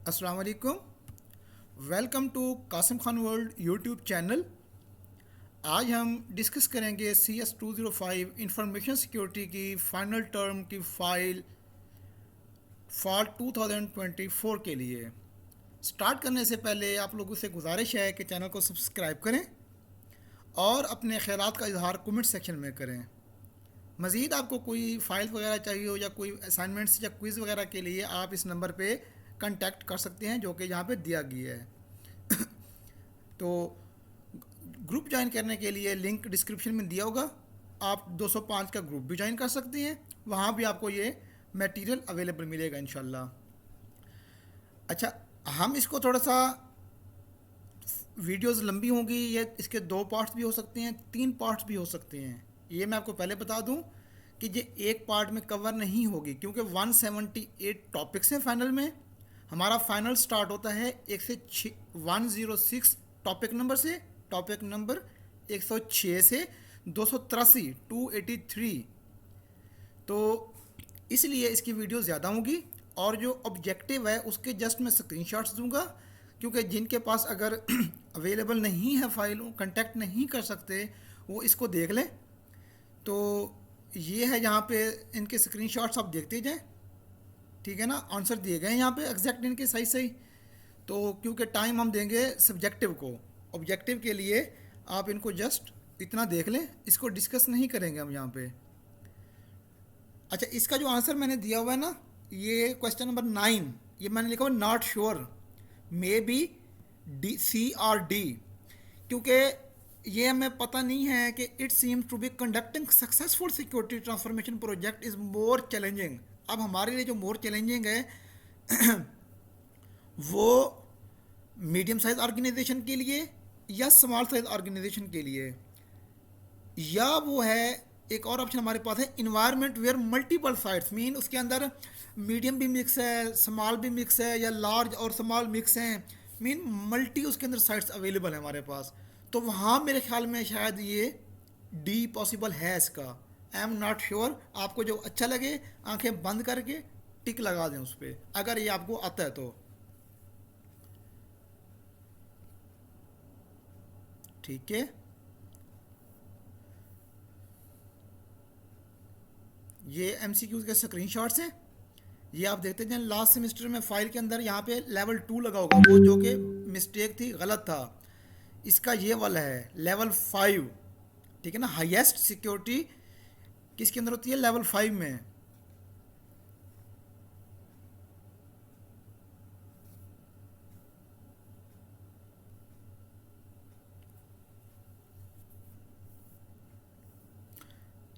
अस्सलाम वालेकुम। Welcome to Qasim Khan world YouTube channel. आज हम डिस्कस करेंगे CS 205 इंफॉर्मेशन सिक्योरिटी की फाइनल टर्म की फ़ाइल फॉल 2024 के लिए। स्टार्ट करने से पहले आप लोगों से गुजारिश है कि चैनल को सब्सक्राइब करें और अपने ख़यालात का इजहार कमेंट सेक्शन में करें। मज़ीद आपको कोई फ़ाइल वगैरह चाहिए हो या कोई असाइनमेंट्स या क्विज़ वगैरह के लिए आप इस नंबर पे कांटेक्ट कर सकते हैं जो कि यहाँ पे दिया गया है। तो ग्रुप ज्वाइन करने के लिए लिंक डिस्क्रिप्शन में दिया होगा। आप 205 का ग्रुप भी ज्वाइन कर सकते हैं, वहाँ भी आपको ये मटेरियल अवेलेबल मिलेगा इंशाल्लाह। अच्छा, हम इसको थोड़ा सा वीडियोस लंबी होंगी, ये इसके 2 पार्ट्स भी हो सकते हैं, 3 पार्ट्स भी हो सकते हैं। ये मैं आपको पहले बता दूं कि ये एक पार्ट में कवर नहीं होगी क्योंकि 178 टॉपिक्स हैं फाइनल में। हमारा फाइनल स्टार्ट होता है 106 टॉपिक नंबर से, टॉपिक नंबर 106 से 283 283। तो इसलिए इसकी वीडियो ज़्यादा होगी और जो ऑब्जेक्टिव है उसके जस्ट मैं स्क्रीनशॉट्स दूंगा, क्योंकि जिनके पास अगर अवेलेबल नहीं है फाइल, कांटेक्ट नहीं कर सकते, वो इसको देख लें। तो ये है, यहाँ पे इनके स्क्रीनशॉट्स आप देखते जाएं, ठीक है ना। आंसर दिए गए हैं यहाँ पे एग्जैक्ट इनके सही सही। तो क्योंकि टाइम हम देंगे सब्जेक्टिव को, ऑब्जेक्टिव के लिए आप इनको जस्ट इतना देख लें, इसको डिस्कस नहीं करेंगे हम यहाँ पे। अच्छा, इसका जो आंसर मैंने दिया हुआ है ना, ये क्वेश्चन नंबर 9, ये मैंने लिखा हुआ not sure, may be C or D, क्योंकि ये हमें पता नहीं है कि it seems to be conducting successful security transformation project is more challenging. अब हमारे लिए जो मोर चैलेंजिंग है वो मीडियम साइज ऑर्गेनाइजेशन के लिए या स्मॉल साइज ऑर्गेनाइजेशन के लिए, या वो है एक और ऑप्शन हमारे पास है environment where multiple sites, mean उसके अंदर मीडियम भी मिक्स है, स्मॉल भी मिक्स है, या लार्ज और स्मॉल मिक्स हैं, मीन मल्टी उसके अंदर साइट्स अवेलेबल है हमारे पास। तो वहाँ मेरे ख्याल में शायद ये डी पॉसिबल है इसका। I am not sure. आपको जो अच्छा लगे आंखें बंद करके टिक लगा दें उस पर, अगर ये आपको आता है तो। ठीक है, ये MCQs के स्क्रीनशॉट्स हैं, ये आप देखते जाएं। लास्ट सेमेस्टर में फाइल के अंदर यहाँ पे लेवल 2 लगा होगा, वो जो कि मिस्टेक थी, गलत था। इसका ये वाला है लेवल 5, ठीक है ना। हाईएस्ट सिक्योरिटी किसके अंदर होती है? लेवल 5 में।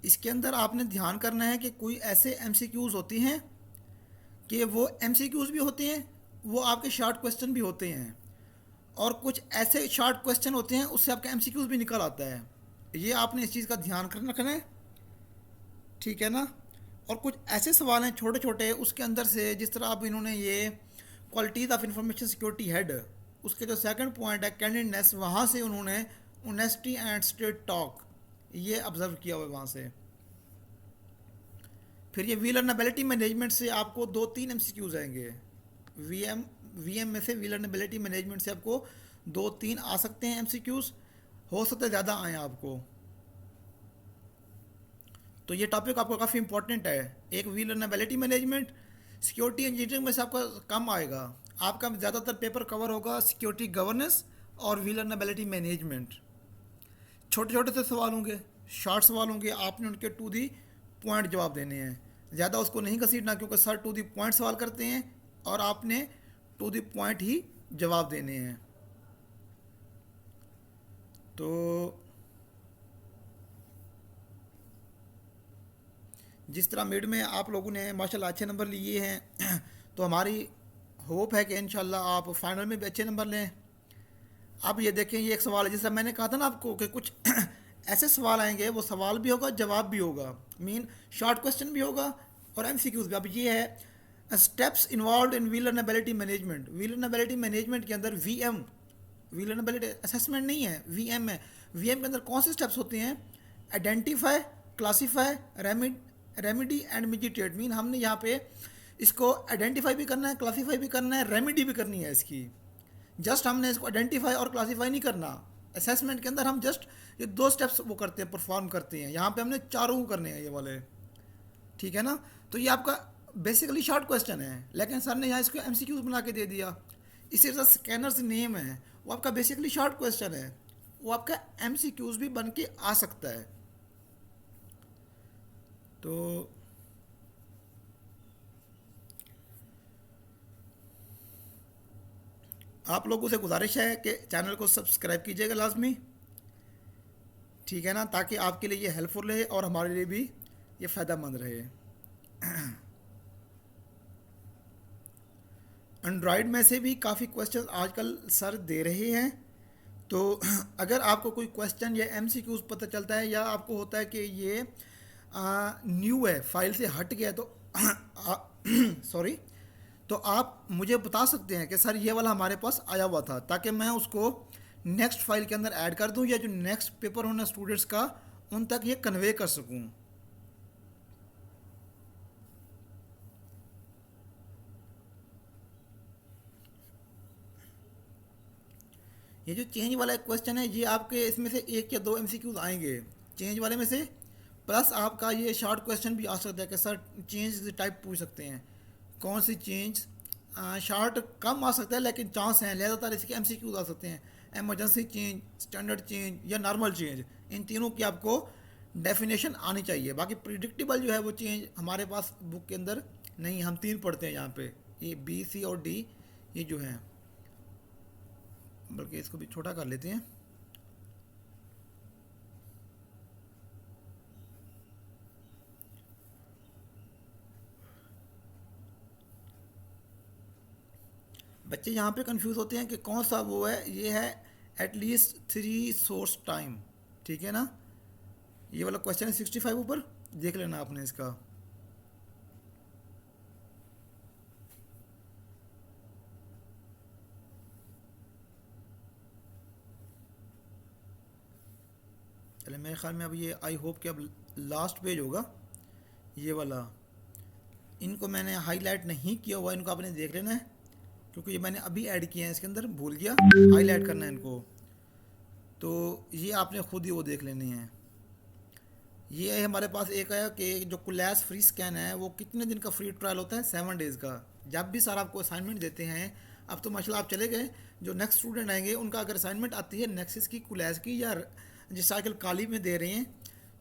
इसके अंदर आपने ध्यान करना है कि कोई ऐसे MCQs होती हैं कि वो MCQs भी होते हैं, वो आपके शॉर्ट क्वेश्चन भी होते हैं, और कुछ ऐसे शॉर्ट क्वेश्चन होते हैं उससे आपका MCQs भी निकल आता है। ये आपने इस चीज़ का ध्यान रखना है, ठीक है ना। और कुछ ऐसे सवाल हैं छोटे छोटे, उसके अंदर से जिस तरह अब इन्होंने ये qualities of information security head, उसके जो सेकंड पॉइंट है कैंडिडेटनेस, वहाँ से उन्होंने ऑनेस्टी एंड स्ट्रेट टॉक ये ऑब्जर्व किया हुआ है वहाँ से। फिर ये विलनबिलिटी मैनेजमेंट से आपको 2-3 MCQs आएंगे। VM में से विलनबिलिटी मैनेजमेंट से आपको 2-3 आ सकते हैं MCQs, हो सकता है ज़्यादा आए आपको। तो ये टॉपिक आपको काफ़ी इंपॉर्टेंट है। एक विलनबिलिटी मैनेजमेंट, सिक्योरिटी इंजीनियरिंग में से आपका कम आएगा, आपका ज़्यादातर पेपर कवर होगा सिक्योरिटी गवर्नेंस और विलनबिलिटी मैनेजमेंट। छोटे छोटे से सवाल होंगे, शॉर्ट सवाल होंगे, आपने उनके टू दी पॉइंट जवाब देने हैं, ज़्यादा उसको नहीं घसीटना, क्योंकि सर टू दी पॉइंट सवाल करते हैं और आपने टू दी पॉइंट ही जवाब देने हैं। तो जिस तरह मिड में आप लोगों ने माशाल्लाह अच्छे नंबर लिए हैं तो हमारी होप है कि इंशाल्लाह आप फाइनल में भी अच्छे नंबर लें। अब ये देखें, ये एक सवाल है, जैसा मैंने कहा था ना आपको कि कुछ ऐसे सवाल आएंगे, वो सवाल भी होगा, जवाब भी होगा, मीन शॉर्ट क्वेश्चन भी होगा और MCQs भी। अब ये है steps involve in vulnerability management. Vulnerability management के अंदर VM, विलनबिलिटी असेसमेंट नहीं है, VM है। VM के अंदर कौन से स्टेप्स होते हैं? Identify, classify, remedy and mitigate. Mean हमने यहाँ पे इसको आइडेंटिफाई भी करना है, क्लासीफाई भी करना है, रेमेडी भी करनी है इसकी। जस्ट हमने इसको आइडेंटिफाई और क्लासीफाई नहीं करना। असेसमेंट के अंदर हम जस्ट ये 2 स्टेप्स वो करते हैं, परफॉर्म करते हैं। यहाँ पे हमने चारों करने हैं ये वाले, ठीक है ना। तो ये आपका बेसिकली शॉर्ट क्वेश्चन है, लेकिन सर ने यहाँ इसको एमसीक्यूज बना के दे दिया। इसी तरह स्कैनर्स नेम है, वो आपका बेसिकली शॉर्ट क्वेश्चन है, वो आपका एमसीक्यूज भी बन के आ सकता है। तो आप लोगों से गुजारिश है कि चैनल को सब्सक्राइब कीजिएगा लाजमी, ठीक है ना, ताकि आपके लिए ये हेल्पफुल रहे और हमारे लिए भी ये फ़ायदेमंद रहे। एंड्रॉयड में से भी काफ़ी क्वेश्चन आजकल सर दे रहे हैं। तो अगर आपको कोई क्वेश्चन या एमसीक्यूज पता चलता है, या आपको होता है कि ये न्यू है, फाइल से हट गया, तो सॉरी, तो आप मुझे बता सकते हैं कि सर ये वाला हमारे पास आया हुआ था, ताकि मैं उसको नेक्स्ट फाइल के अंदर ऐड कर दूं, या जो नेक्स्ट पेपर होना स्टूडेंट्स का उन तक ये कन्वे कर सकूं। ये जो चेंज वाला क्वेश्चन है, ये आपके इसमें से 1 या 2 एमसीक्यूज आएंगे चेंज वाले में से, प्लस आपका ये शॉर्ट क्वेश्चन भी आ सकता है कि सर चेंज टाइप पूछ सकते हैं, कौन सी चेंज। शॉर्ट कम आ सकता है लेकिन चांस हैं, ज़्यादातर इसके एमसीक्यूज आ सकते हैं। एमरजेंसी चेंज, स्टैंडर्ड चेंज या नॉर्मल चेंज, इन तीनों की आपको डेफिनेशन आनी चाहिए। बाकी प्रिडिक्टेबल जो है वो चेंज हमारे पास बुक के अंदर नहीं, हम 3 पढ़ते हैं यहाँ पे, ये बी, सी और डी, ये जो हैं। बल्कि इसको भी छोटा कर लेते हैं। बच्चे यहाँ पे कंफ्यूज होते हैं कि कौन सा वो है, ये है एटलीस्ट 3 सोर्स टाइम, ठीक है ना। ये वाला क्वेश्चन है 65 ऊपर, देख लेना आपने इसका। चले, मेरे ख्याल में अब ये आई होप कि अब लास्ट पेज होगा ये वाला। इनको मैंने हाईलाइट नहीं किया हुआ, इनको आपने देख लेना है, क्योंकि ये मैंने अभी ऐड किया है इसके अंदर, भूल गया हाईलाइट करना है इनको। तो ये आपने खुद ही वो देख लेने हैं। ये है हमारे पास एक है कि जो कुलैस फ्री स्कैन है, वो कितने दिन का फ्री ट्रायल होता है, 7 डेज़ का। जब भी सर आपको असाइनमेंट देते हैं, अब तो माशाल्लाह आप चले गए, जो नेक्स्ट स्टूडेंट आएंगे उनका अगर असाइनमेंट आती है नेक्सिस की, कुलैस की, या जिस आजकल काली में दे रहे हैं,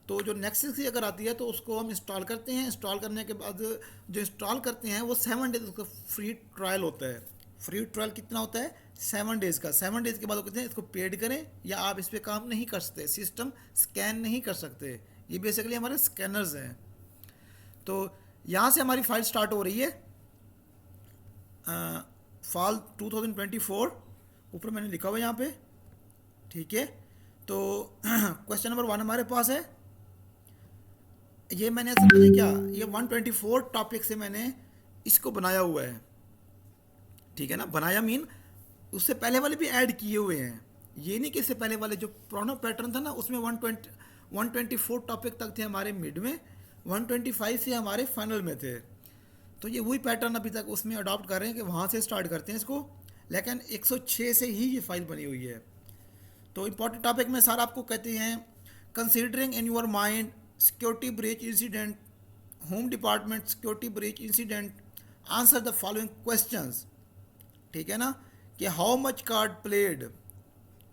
तो जो नेक्सिस की अगर आती है तो उसको हम इंस्टॉल करते हैं। इंस्टॉल करने के बाद जो इंस्टॉल करते हैं वो 7 डेज़ उसका फ्री ट्रायल होता है। फ्री ट्रायल कितना होता है, 7 डेज़ का। 7 डेज़ के बाद वो कहते हैं इसको पेड करें, या आप इस पर काम नहीं कर सकते, सिस्टम स्कैन नहीं कर सकते। ये बेसिकली हमारे स्कैनर्स हैं। तो यहाँ से हमारी फाइल स्टार्ट हो रही है, फॉल 2024 ऊपर मैंने लिखा हुआ यहाँ पे, ठीक है। तो क्वेश्चन नंबर 1 हमारे पास है। ये मैंने असल में क्या, ये 124 टॉपिक से मैंने इसको बनाया हुआ है, ठीक है ना। बनाया मीन उससे पहले वाले भी ऐड किए हुए हैं, ये नहीं कि इससे पहले वाले जो पुराना पैटर्न था ना, उसमें 124 टॉपिक तक थे हमारे मिड में, 125 से हमारे फाइनल में थे। तो ये वही पैटर्न अभी तक उसमें अडॉप्ट कर रहे हैं कि वहाँ से स्टार्ट करते हैं इसको, लेकिन 106 से ही ये फाइल बनी हुई है। तो इंपॉर्टेंट टॉपिक में सर आपको कहते हैं, considering in your mind security breach incident, home department security breach incident, answer the following questions, ठीक है ना। कि how much card played,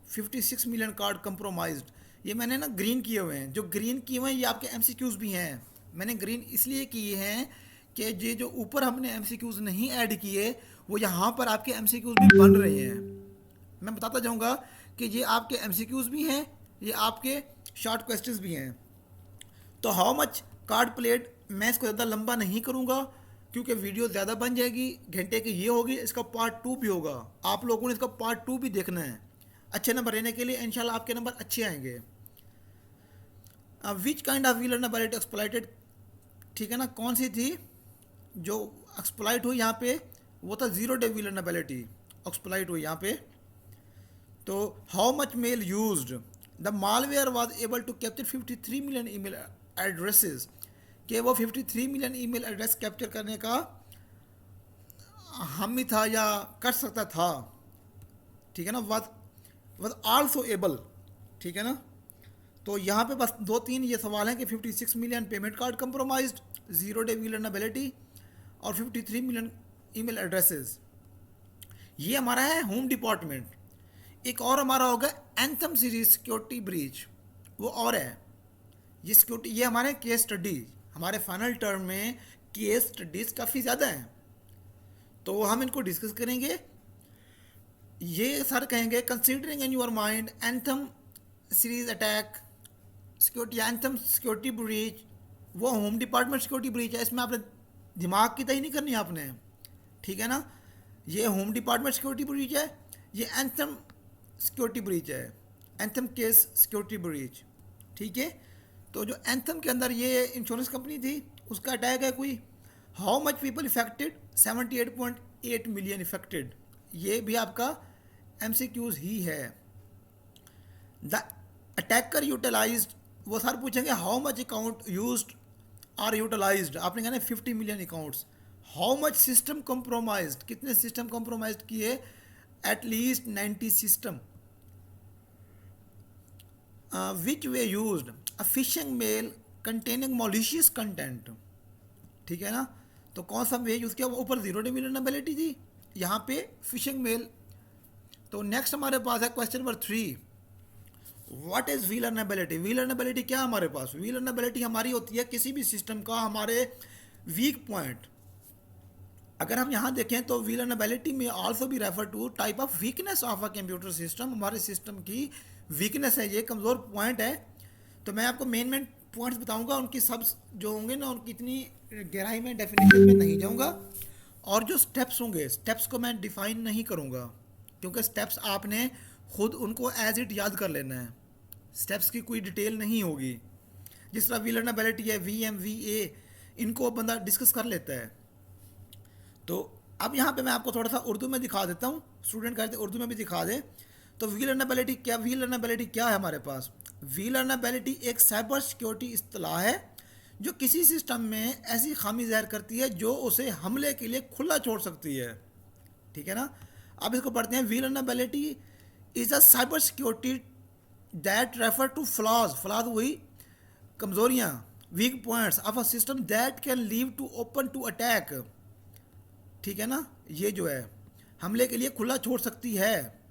56 million card compromised. ये मैंने ना ग्रीन किए हुए हैं, जो ग्रीन किए हुए हैं ये आपके एमसीक्यूज भी हैं। मैंने ग्रीन इसलिए किए हैं कि ये जो ऊपर हमने एमसीक्यूज नहीं ऐड किए, वो यहाँ पर आपके एमसीक्यूज भी बन रहे हैं। मैं बताता जाऊँगा कि ये आपके एमसीक्यूज भी हैं, ये आपके शॉर्ट क्वेश्चंस भी हैं। तो हाउ मच कार्ड प्लेड, मैं इसको ज़्यादा लंबा नहीं करूँगा क्योंकि वीडियो ज़्यादा बन जाएगी, घंटे की ये होगी, इसका पार्ट 2 भी होगा। आप लोगों ने इसका पार्ट 2 भी देखना है अच्छे नंबर लेने के लिए, इंशाल्लाह आपके नंबर अच्छे आएंगे। विच काइंड ऑफ विलनबिलिटी एक्सप्लॉइटेड, ठीक है ना, कौन सी थी जो एक्सप्लॉइट हुई यहाँ पे, वो था 0 डे विलनबिलिटी एक्सप्लॉइट हुई यहाँ पे। तो how much mail used, the malware was able to capture 53 million email addresses, कि वो 53 मिलियन ईमेल एड्रेस कैप्चर करने का हम ही था या कर सकता था, ठीक है ना, वॉज आल्सो एबल, ठीक है ना। तो यहाँ पे बस दो तीन ये सवाल हैं कि 56 million payment card compromised, 0 day vulnerability और 53 मिलियन ईमेल एड्रेसेस। ये हमारा है होम डिपार्टमेंट। एक और हमारा होगा एंथम सीरीज सिक्योरिटी ब्रीच, वो और है ये सिक्योरिटी, ये हमारे केस स्टडी, हमारे फाइनल टर्म में केस स्टडीज काफ़ी ज़्यादा हैं, तो हम इनको डिस्कस करेंगे। ये सर कहेंगे considering in your mind anthem series attack security, anthem security breach, वो होम डिपार्टमेंट सिक्योरिटी ब्रीच है, इसमें आपने दिमाग की तय नहीं करनी आपने, ठीक है ना। ये होम डिपार्टमेंट सिक्योरिटी ब्रीच है, ये एंथम सिक्योरिटी ब्रीच है, एंथम केस सिक्योरिटी ब्रीच, ठीक है। तो जो एंथम के अंदर ये इंश्योरेंस कंपनी थी, उसका अटैक है कोई, how much people affected, 78.8 million affected, ये भी आपका MCQs ही है। द अटैकर यूटिलाइज्ड, वो सर पूछेंगे how much account used are utilized, आपने कहना 50 million accounts. How much system compromised, कितने सिस्टम कंप्रोमाइज्ड किए, at least 90 system. Which way used a phishing mail containing malicious content, ठीक है ना। तो कौन सा मेल यूज़ किया, ऊपर 0 डे विलनबिलिटी थी, यहाँ पे फिशिंग मेल। तो नेक्स्ट हमारे पास है क्वेश्चन नंबर 3, व्हाट इज़ विलनबिलिटी। विलनबिलिटी क्या है हमारे पास, विलनबिलिटी हमारी होती है किसी भी सिस्टम का हमारे वीक पॉइंट। अगर हम यहाँ देखें तो विलनबिलिटी में आल्सो भी refer to type of weakness of a computer system, हमारे सिस्टम की वीकनेस है, ये कमज़ोर पॉइंट है। तो मैं आपको मेन पॉइंट्स बताऊंगा, उनकी सब जो होंगे ना उनकी इतनी गहराई में डेफिनेशन में नहीं जाऊंगा, और जो स्टेप्स होंगे स्टेप्स को मैं डिफाइन नहीं करूंगा, क्योंकि स्टेप्स आपने खुद उनको एज इट याद कर लेना है, स्टेप्स की कोई डिटेल नहीं होगी। जिस तरह विलनबिलिटी है, VMVA, इनको बंदा डिस्कस कर लेता है। तो अब यहाँ पे मैं आपको थोड़ा सा उर्दू में दिखा देता हूँ, स्टूडेंट कहते हैं उर्दू में भी दिखा दे। तो विलनबिलिटी क्या है हमारे पास, विलनबिलिटी एक साइबर सिक्योरिटी इस्तेलाह है जो किसी सिस्टम में ऐसी खामी ज़ाहिर करती है जो उसे हमले के लिए खुला छोड़ सकती है, ठीक है ना। अब इसको पढ़ते हैं, vulnerability is a cyber security that refer to flaws, flaws हुई कमज़ोरियाँ, weak points of a system that can leave to open to attack, ठीक है ना। ये जो है हमले के लिए खुला छोड़ सकती है।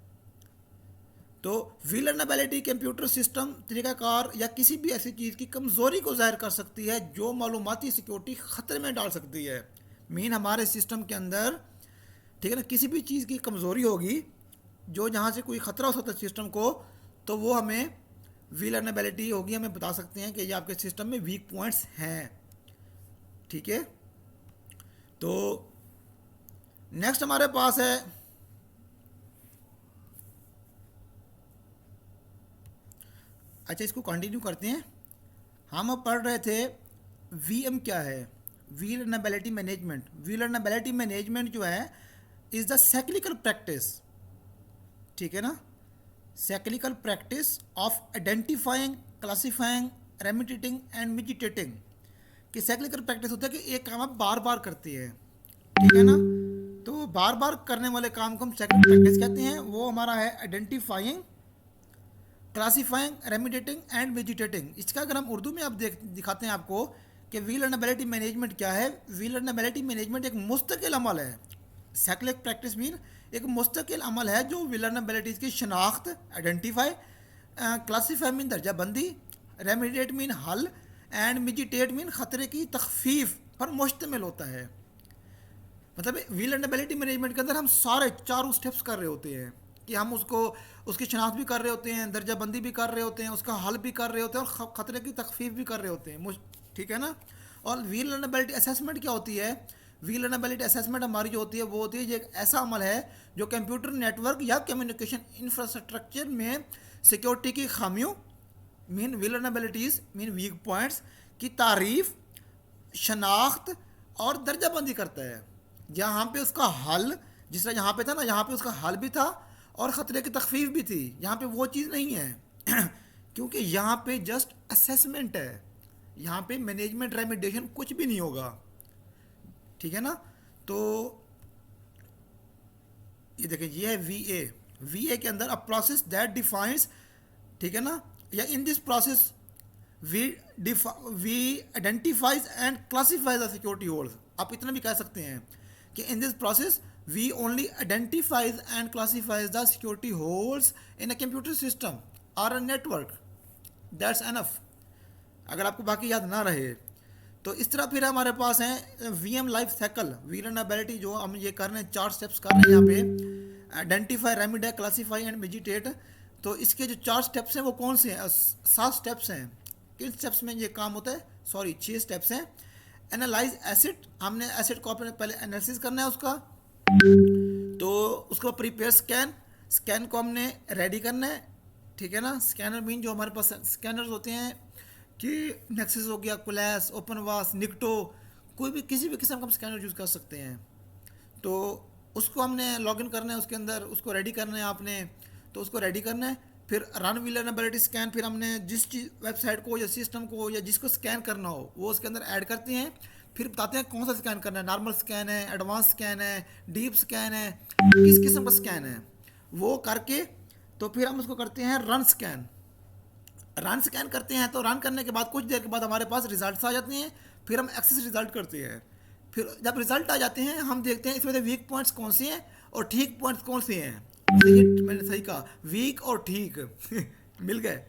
तो विलनबिलिटी कंप्यूटर सिस्टम तरीक़ाकार या किसी भी ऐसी चीज़ की कमज़ोरी को ज़ाहिर कर सकती है जो मालूमाती सिक्योरिटी ख़तरे में डाल सकती है। मीन हमारे सिस्टम के अंदर, ठीक है ना, किसी भी चीज़ की कमज़ोरी होगी जो जहाँ से कोई ख़तरा हो सकता है सिस्टम को, तो वो हमें विलनबिलिटी होगी, हमें बता सकते हैं कि ये आपके सिस्टम में वीक पॉइंट्स हैं, ठीक है। तो नेक्स्ट हमारे पास है अच्छा, इसको कंटिन्यू करते हैं। हम अब पढ़ रहे थे VM क्या है, विलनबिलिटी मैनेजमेंट। विलनबिलिटी मैनेजमेंट जो है इज़ द साइक्लिकल प्रैक्टिस, ठीक है ना, cyclical practice of identifying, classifying, remediating and mitigating. कि साइक्लिकल प्रैक्टिस होता है कि एक काम आप बार बार करती है, ठीक है ना। तो बार बार करने वाले काम को हम साइक्लिकल प्रैक्टिस कहते हैं। वो हमारा है आइडेंटिफाइंग, क्लासीफाइंग, रेमिटेटिंग एंड वेजिटेटिंग। इसका अगर हम उर्दू में आप दिखाते हैं आपको कि विलनबिलिटी मैनेजमेंट क्या है। विलनबिलिटी मैनेजमेंट एक मुस्तकिल अमल है, साइक्लिक प्रैक्टिस मीन एक मुस्तकिल अमल है जो विलनबिलिटीज़ की शनाख्त, आइडेंटिफाई, क्लासीफाई मीन दर्जा बंदी, रेमिडिएट मीन हल, एंड मिजिटेट मीन ख़तरे की तखफीफ पर मुश्तमिल होता है। मतलब विलनबिलिटी मैनेजमेंट के अंदर हम सारे चारों स्टेप्स कर रहे होते हैं कि हम उसकी शनाख्त भी कर रहे होते हैं, दर्जा बंदी भी कर रहे होते हैं, उसका हल भी कर रहे होते हैं और ख़तरे की तखफीफ भी कर रहे होते हैं, ठीक है ना। और विलनबिलिटी असेसमेंट क्या होती है, विलनबिलिटी असेसमेंट हमारी जो होती है वो होती है एक ऐसा अमल है जो कंप्यूटर नेटवर्क या कम्युनिकेशन इंफ्रास्ट्रक्चर में सिक्योरिटी की खामियों, मीन विलनबिलिटीज़ मीन वीक पॉइंट्स की तारीफ, शनाख्त और दर्जाबंदी करता है। यहाँ पे उसका हल, जिस तरह यहाँ पे था ना, यहाँ पे उसका हल भी था और ख़तरे की तखफीफ भी थी, यहाँ पे वो चीज़ नहीं है क्योंकि यहाँ पे जस्ट असेसमेंट है, यहाँ पे मैनेजमेंट रेमिडिएशन कुछ भी नहीं होगा, ठीक है ना। तो ये देखें, ये है वी ए के अंदर अ प्रोसेस दैट डिफाइंस, ठीक है ना, या in this process we we identifies and classifies the security holes. आप इतना भी कह सकते हैं कि in this process we only identifies and classifies the security holes in a computer system और अ नेटवर्क, दैट्स एनफ। अगर आपको बाकी याद ना रहे तो इस तरह फिर हमारे पास है वी एम लाइफ साइकिल, वीलनएबिलिटी, जो हम ये कर रहे हैं, 4 स्टेप्स कर रहे हैं यहाँ पे, आइडेंटिफाई, रेमिडी, क्लासीफाई एंड मेजिटेट। तो इसके जो 4 स्टेप्स हैं वो कौन से हैं? 7 स्टेप्स हैं। किन स्टेप्स में ये काम होता है? सॉरी, 6 स्टेप्स हैं। एनालाइज एसेट, हमने एसेट को अपने पहले एनालिसिस करना है उसका, तो उसके बाद प्रिपेयर स्कैन, स्कैन को हमने रेडी करना है, ठीक है ना। स्कैनर मीन जो हमारे पास स्कैनर्स होते हैं कि नेक्सस हो गया, कुलैस, ओपनवास, निकटो, कोई भी किसी भी किस्म का हम स्कैनर यूज़ कर सकते हैं। तो उसको हमने लॉगिन करना है उसके अंदर, उसको रेडी करना है आपने, तो उसको रेडी करना है। फिर रन विलनएबिलिटी स्कैन, फिर हमने जिस चीज़ वेबसाइट को या सिस्टम को या जिसको स्कैन करना हो वो उसके अंदर ऐड करते हैं। फिर बताते हैं कौन सा स्कैन करना है, नॉर्मल स्कैन है, एडवांस स्कैन है, डीप स्कैन है, किस किस्म का स्कैन है वो करके, तो फिर हम उसको करते हैं रन स्कैन। रन स्कैन करते हैं तो रन करने के बाद कुछ देर के बाद हमारे पास रिजल्ट्स आ जाते हैं। फिर हम एक्सेस रिजल्ट करते हैं। फिर जब रिजल्ट आ जाते हैं हम देखते हैं इसमें से वीक पॉइंट्स कौन से हैं और ठीक पॉइंट्स कौन से हैं। मैंने सही कहा, वीक और ठीक मिल गए।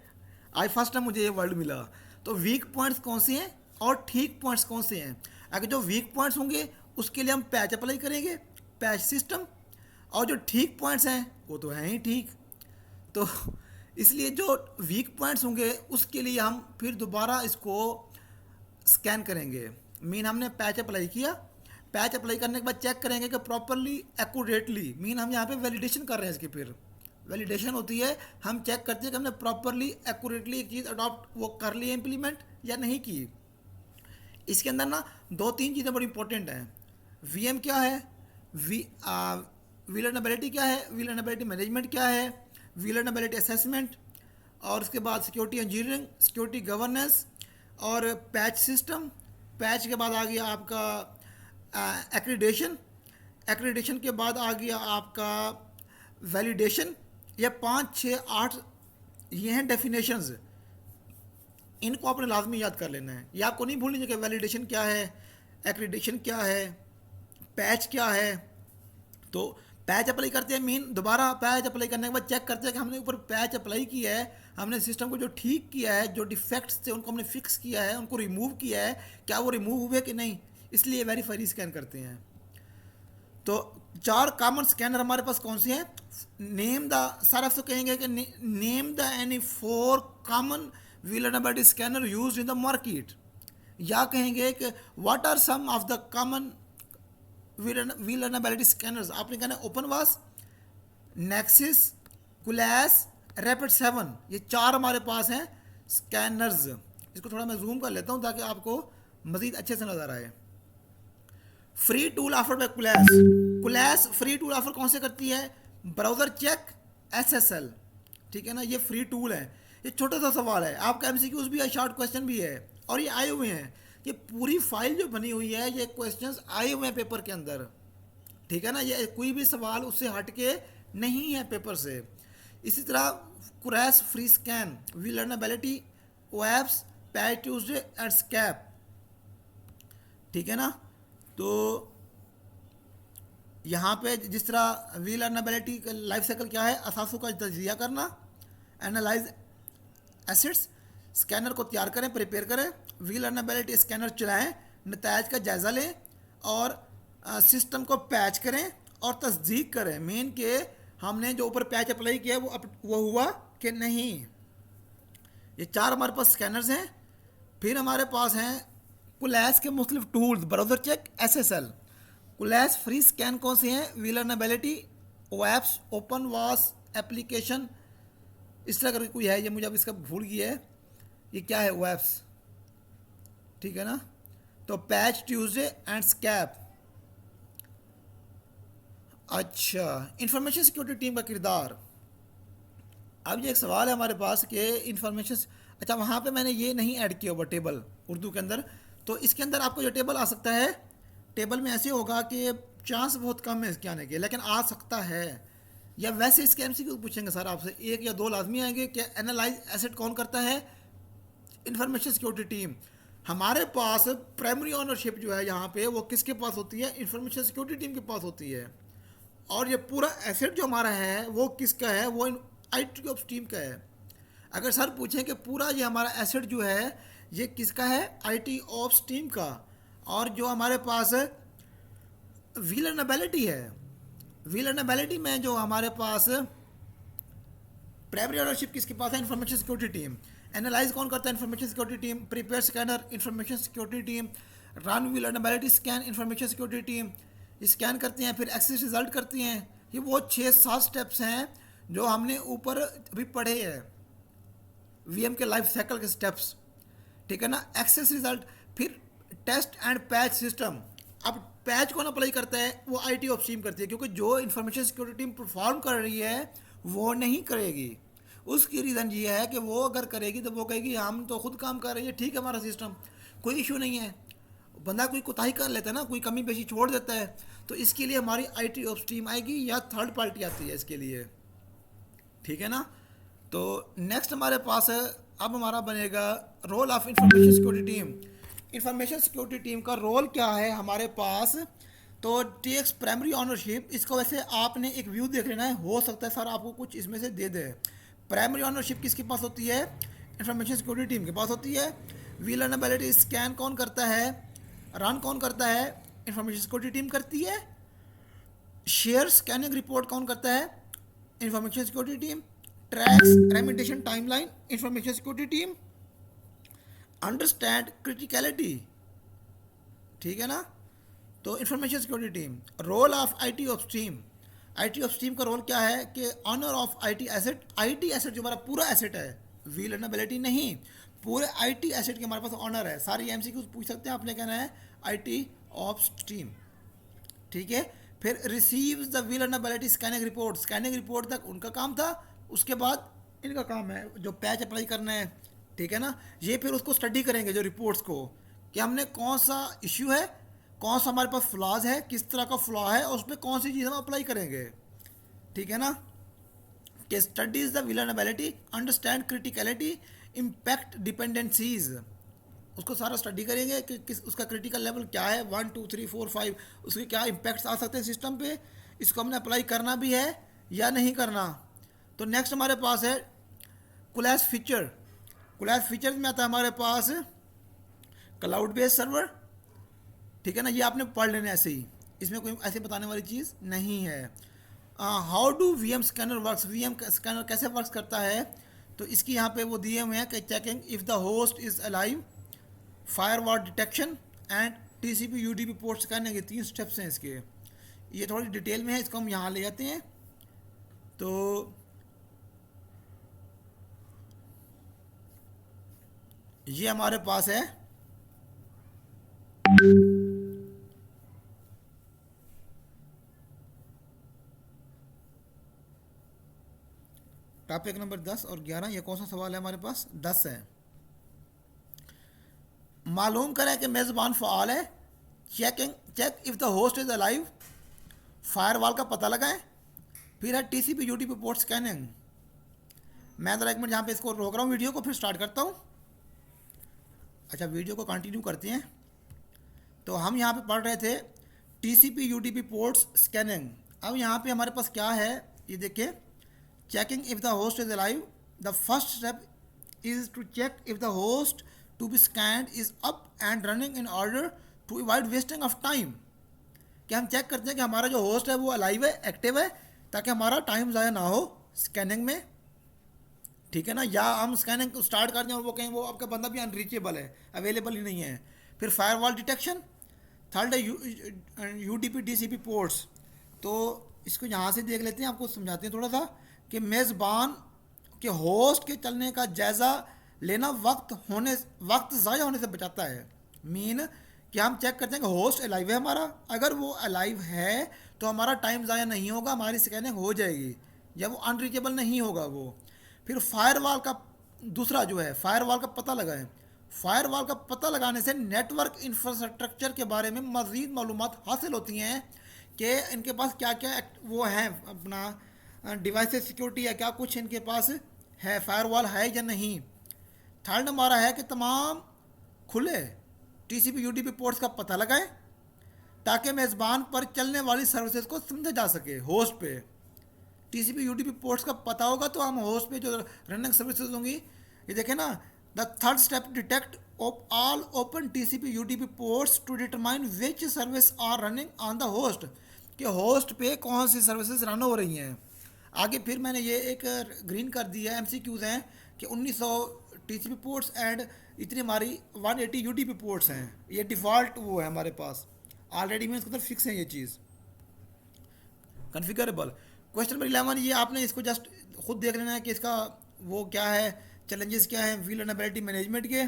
आज फर्स्ट टाइम मुझे ये वर्ड मिला। तो वीक पॉइंट्स कौन से हैं और ठीक पॉइंट्स कौन से हैं। अगर जो वीक पॉइंट्स होंगे उसके लिए हम पैच अप्लाई करेंगे, पैच सिस्टम, और जो ठीक पॉइंट्स हैं वो तो हैं ही ठीक। तो इसलिए जो वीक पॉइंट्स होंगे उसके लिए हम फिर दोबारा इसको स्कैन करेंगे। मीन हमने पैच अप्लाई किया, पैच अप्लाई करने के बाद चेक करेंगे कि प्रॉपरली एक्यूरेटली, मीन हम यहाँ पे वैलिडेशन कर रहे हैं इसकी। फिर वैलिडेशन होती है, हम चेक करते हैं कि हमने प्रॉपरली एक्यूरेटली एक चीज़ अडॉप्ट वो कर ली इम्प्लीमेंट या नहीं की। इसके अंदर ना 2-3 चीज़ें बड़ी इंपॉर्टेंट हैं। वीएम क्या है, विलनएबिलिटी क्या है, विलनएबिलिटी मैनेजमेंट क्या है, विलनएबिलिटी असेसमेंट, और उसके बाद सिक्योरिटी इंजीनियरिंग, सिक्योरिटी गवर्नेंस और पैच सिस्टम। पैच के बाद आ गया आपका एक्रीडेशन, एक्रीडेशन के बाद आ गया आपका वैलिडेशन। ये 5, 6, 8 ये हैं डेफिनेशंस। इनको आपने लाजमी याद कर लेना है। ये आपको नहीं भूलनी चाहिए कि वैलिडेशन क्या है, एक्रीडेशन क्या है, पैच क्या है। तो पैच अप्लाई करते हैं, मीन दोबारा पैच अप्लाई करने के बाद चेक करते हैं कि हमने ऊपर पैच अप्लाई किया है, हमने सिस्टम को जो ठीक किया है, जो डिफेक्ट्स थे उनको हमने फिक्स किया है, उनको रिमूव किया है, क्या वो रिमूव हुए कि नहीं, इसलिए वेरीफाई स्कैन करते हैं। तो 4 कॉमन स्कैनर हमारे पास कौन से हैं? नेम द, सारा तो कहेंगे कि name the any 4 common vulnerability scanner used in the market, या कहेंगे कि what are some of the common vulnerability scanners. आपने कहना ओपनवास, नेक्सिस, कुलैस, रैपिड7, ये 4 हमारे पास हैं स्कैनर्स। इसको थोड़ा मैं जूम कर लेता हूँ ताकि आपको मज़ीद अच्छे से नज़र आए। Free tool offer by Qualys, Qualys free tool offer कौन से करती है? ब्राउज़र चेक, एसएसएल, ठीक है ना। ये फ्री टूल है। ये छोटा सा सवाल है, आपका एमसीक्यूज भी है, शॉर्ट क्वेश्चन भी है, और ये आए हुए हैं। ये पूरी फाइल जो बनी हुई है, ये क्वेश्चंस आए हुए हैं पेपर के अंदर, ठीक है ना। ये कोई भी सवाल उससे हट के नहीं है पेपर से। इसी तरह कुलैस फ्री स्कैन, विलनएबिलिटी, ओएप्स, पैच ट्यूजडे एंड स्कैप, ठीक है ना। तो यहाँ पे जिस तरह विलनएबिलिटी का लाइफ साइकिल क्या है, असासों का तजिया करना, एनालाइज एसेट्स, स्कैनर को तैयार करें, प्रिपेयर करें, विलनएबिलिटी स्कैनर चलाएं, नतायज का जायज़ा लें, और सिस्टम को पैच करें और तस्दीक करें मेन के हमने जो ऊपर पैच अप्लाई किया वो हुआ कि नहीं। ये 4 हमारे पास स्कैनर्स हैं। फिर हमारे पास हैं कुलैस के मुख्तलिफ tools, browser check, SSL. Qualys free scan कौन से हैं? विलनएबिलिटी, ओएप्स, ओपनवास एप्लीकेशन, इस तरह करके कोई है, ये मुझे अब इसका भूल गया है, ये क्या है, ओएप्स, ठीक है ना। तो पैच ट्यूजडे एंड स्कैप। अच्छा, इंफॉर्मेशन सिक्योरिटी टीम का किरदार। अब ये एक सवाल है हमारे पास कि इंफॉर्मेशन, अच्छा वहाँ पे मैंने ये नहीं ऐड किया हुआ टेबल उर्दू के अंदर, तो इसके अंदर आपको जो टेबल आ सकता है, टेबल में ऐसे होगा कि चांस बहुत कम है इसके आने के, लेकिन आ सकता है। या वैसे इसके एमसीक्यू पूछेंगे सर आपसे, एक या दो लाजमी आएंगे। क्या एनालाइज एसेट कौन करता है? Information security team. हमारे पास प्राइमरी ऑनरशिप जो है यहाँ पे वो किसके पास होती है? इंफॉर्मेशन सिक्योरिटी टीम के पास होती है। और ये पूरा एसेट जो हमारा है वो किसका है? वो आईटी ऑप्स टीम का है। अगर सर पूछें कि पूरा ये हमारा एसेट जो है ये किसका है? आईटी ऑप्स टीम का। और जो हमारे पास विलनएबिलिटी है, विलनएबिलिटी में जो हमारे पास प्राइमरी ओनरशिप किसके पास है? Information security team. एनालाइज कौन करता है? Information security team. Prepare scanner, information security team. Run vulnerability scan, information security team. Scan करती हैं, फिर एक्सेस रिजल्ट करती हैं। ये वो 6-7 स्टेप्स हैं जो हमने ऊपर अभी पढ़े हैं, वीएम के लाइफ साइकिल के स्टेप्स, ठीक है ना। एक्सेस रिजल्ट, फिर टेस्ट एंड पैच सिस्टम। अब पैच कौन अप्लाई करता है? वो आईटी ऑप्स टीम करती है, क्योंकि जो इंफॉर्मेशन सिक्योरिटी टीम परफॉर्म कर रही है वो नहीं करेगी। उसकी रीज़न ये है कि वो अगर करेगी तो वो कहेगी हम तो खुद काम कर रही है, ठीक है हमारा सिस्टम, कोई इशू नहीं है। बंदा कोई कोताही कर लेता है ना, कोई कमी पेशी छोड़ देता है, तो इसके लिए हमारी आईटी ऑप्स टीम आएगी या थर्ड पार्टी आती है इसके लिए, ठीक है ना। तो नेक्स्ट हमारे पास है, अब हमारा बनेगा role of information security team. Information security team का रोल क्या है हमारे पास? तो टेक्स प्राइमरी ऑनरशिप। इसको वैसे आपने एक व्यू देख लेना है, हो सकता है सर आपको कुछ इसमें से दे दे। प्राइमरी ऑनरशिप किसके पास होती है? इंफॉर्मेशन सिक्योरिटी टीम के पास होती है। विलनएबिलिटी स्कैन कौन करता है? रन कौन करता है? इंफॉर्मेशन सिक्योरिटी टीम करती है। शेयर स्कैनिंग रिपोर्ट कौन करता है? Information security team. Tracks remediation timeline, information security team. Understand criticality, ठीक है ना। तो information security team. Role of IT ops team. IT ops team का रोल क्या है कि owner of IT asset. IT asset जो हमारा पूरा एसेट है, विलनएबिलिटी नहीं, पूरे आईटी एसेट के हमारे पास ऑनर है। सारी एमसीक्यू पूछ सकते हैं, आपने कहना है आईटी ऑप्स टीम, ठीक है। फिर receives the vulnerability scanning report. Scanning report तक उनका काम था, उसके बाद इनका काम है जो पैच अप्लाई करना है, ठीक है ना। ये फिर उसको स्टडी करेंगे जो रिपोर्ट्स को, कि हमने कौन सा इश्यू है, कौन सा हमारे पास फ्लॉज है, किस तरह का फ्लॉ है और उसमें कौन सी चीज़ हम अप्लाई करेंगे, ठीक है ना। कि studies the vulnerability, understand criticality, impact dependencies. उसको सारा स्टडी करेंगे कि किस उसका क्रिटिकल लेवल क्या है, 1 2 3 4 5, उसके क्या इम्पैक्ट्स आ सकते हैं सिस्टम पे, इसको हमने अप्लाई करना भी है या नहीं करना। तो नेक्स्ट हमारे पास है क्लास फीचर। क्लास फीचर्स में आता है हमारे पास क्लाउड बेस्ड सर्वर, ठीक है ना। ये आपने पढ़ लेना ऐसे ही, इसमें कोई ऐसे बताने वाली चीज़ नहीं है। How do VM scanner works. VM scanner कैसे वर्क्स करता है? तो इसकी यहाँ पे वो दिए हुए हैं कि checking if the host is alive, firewall detection and TCP UDP port scanning. ये 3 स्टेप्स हैं इसके। ये थोड़ी डिटेल में है, इसको हम यहाँ ले जाते हैं। तो ये हमारे पास है टॉपिक नंबर 10 और 11। ये कौन सा सवाल है हमारे पास? 10 है। मालूम करें कि मेज़बान फ़ाल है। Check if the host is alive. Firewall का पता लगाएं। फिर है टीसीपी यूडीपी पोर्ट स्कैनिंग। मैं ज़रा एक मिनट यहाँ पे इसको रोक रहा हूँ वीडियो को, फिर स्टार्ट करता हूँ। अच्छा, वीडियो को कंटिन्यू करते हैं। तो हम यहाँ पे पढ़ रहे थे टीसीपी यूडीपी पोर्ट्स स्कैनिंग। अब यहाँ पे हमारे पास क्या है ये देखिए, checking if the host is alive. The first step is to check if the host to be scanned is up and running in order to avoid wasting of time. कि हम चेक करते हैं कि हमारा जो होस्ट है वो alive है, एक्टिव है, ताकि हमारा टाइम ज़ाया ना हो स्कैनिंग में, ठीक है ना। या हम स्कैनिंग को स्टार्ट कर दें और वो कहें वो आपका बंदा भी अनरीचेबल है, अवेलेबल ही नहीं है। फिर फायरवॉल डिटेक्शन। थर्ड है यूडीपी डीसीपी पोर्ट्स। तो इसको यहाँ से देख लेते हैं, आपको समझाते हैं थोड़ा सा कि मेज़बान के होस्ट के चलने का जायज़ा लेना वक्त ज़ाया होने से बचाता है। मीन कि हम चेक करते हैं कि होस्ट अलाइव है हमारा, अगर वो अलाइव है तो हमारा टाइम ज़ाया नहीं होगा, हमारी स्कैनिंग हो जाएगी, या वो अनरीचेबल नहीं होगा वो। फिर फायरवॉल का दूसरा जो है, फायरवॉल का पता लगाएं। फायरवॉल का पता लगाने से नेटवर्क इंफ्रास्ट्रक्चर के बारे में मज़ीद मालूमात हासिल होती हैं कि इनके पास क्या क्या वो है अपना डिवाइसेस सिक्योरिटी है क्या कुछ इनके पास है, फायरवॉल है या नहीं। थर्ड हमारा है कि तमाम खुले टीसीपी यूडीपी पोर्ट्स का पता लगाएं ताकि मेज़बान पर चलने वाली सर्विसेज को समझा जा सके। होस्ट पे टीसीपी यूडीपी पोर्ट्स का पता होगा तो हम होस्ट पे जो रनिंग सर्विसेज होंगी, ये देखें ना, the third step detect of all open TCP UDP ports to determine which service are running on the host, कि होस्ट पे कौन सी सर्विसेज रन हो रही हैं। आगे फिर मैंने ये एक ग्रीन कर दिया, एमसीक्यूज हैं कि 1900 टीसीपी पोर्ट्स एंड इतनी हमारी 180 यूडीपी पोर्ट्स हैं। ये डिफ़ॉल्ट वो है हमारे पास, ऑलरेडी में इसके अंदर फिक्स है ये चीज़ कॉन्फ़िगरेबल। क्वेश्चन नंबर 11, ये आपने इसको जस्ट खुद देख लेना है कि इसका वो क्या है, चैलेंजेस क्या है वल्नरेबिलिटी मैनेजमेंट के,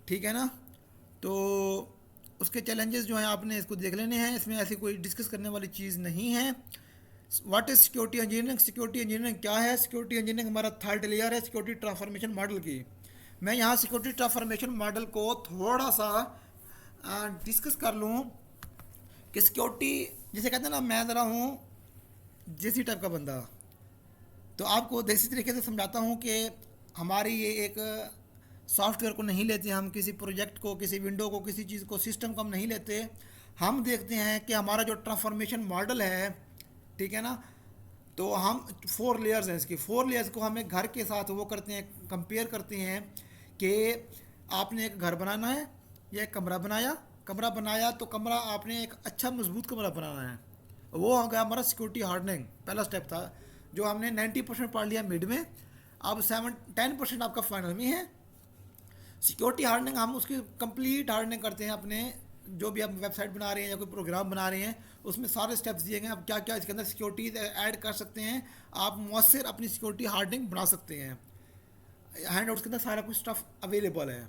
ठीक है ना। तो उसके चैलेंजेस जो हैं आपने इसको देख लेने हैं, इसमें ऐसी कोई डिस्कस करने वाली चीज़ नहीं है। What is security engineering, security engineering क्या है। सिक्योरिटी इंजीनियरिंग हमारा थर्ड लेयर है सिक्योरिटी ट्रांसफॉर्मेशन मॉडल की। मैं यहाँ सिक्योरिटी ट्रांसफॉर्मेशन मॉडल को थोड़ा सा डिस्कस कर लूँ कि सिक्योरिटी, जैसे कहते हैं ना, मैं ज़रा हूँ देसी टाइप का बंदा, तो आपको देसी तरीके से समझाता हूँ कि हमारी ये एक सॉफ्टवेयर को नहीं लेते हम, किसी प्रोजेक्ट को, किसी विंडो को, किसी चीज़ को, सिस्टम को हम नहीं लेते। हम देखते हैं कि हमारा जो ट्रांसफॉर्मेशन मॉडल है, ठीक है ना, तो हम 4 लेयर्स हैं इसकी, 4 लेयर्स को हम एक घर के साथ वो करते हैं, कंपेयर करते हैं कि आपने एक घर बनाना है या एक कमरा बनाया तो कमरा आपने एक अच्छा मजबूत कमरा बनाना है, वो हो गया हमारा सिक्योरिटी हार्डनिंग। पहला स्टेप था जो हमने 90% पढ़ लिया मिड में, अब 10% आपका फाइनल में है। सिक्योरिटी हार्डनिंग हम उसकी कंप्लीट हार्डनिंग करते हैं अपने, जो भी आप वेबसाइट बना रहे हैं या कोई प्रोग्राम बना रहे हैं, उसमें सारे स्टेप्स दिए गए, आप क्या क्या इसके अंदर सिक्योरिटी ऐड कर सकते हैं, आप मौसर अपनी सिक्योरिटी हार्डनिंग बना सकते हैं। हैंड आउट्स के अंदर सारा कुछ स्टफ अवेलेबल है।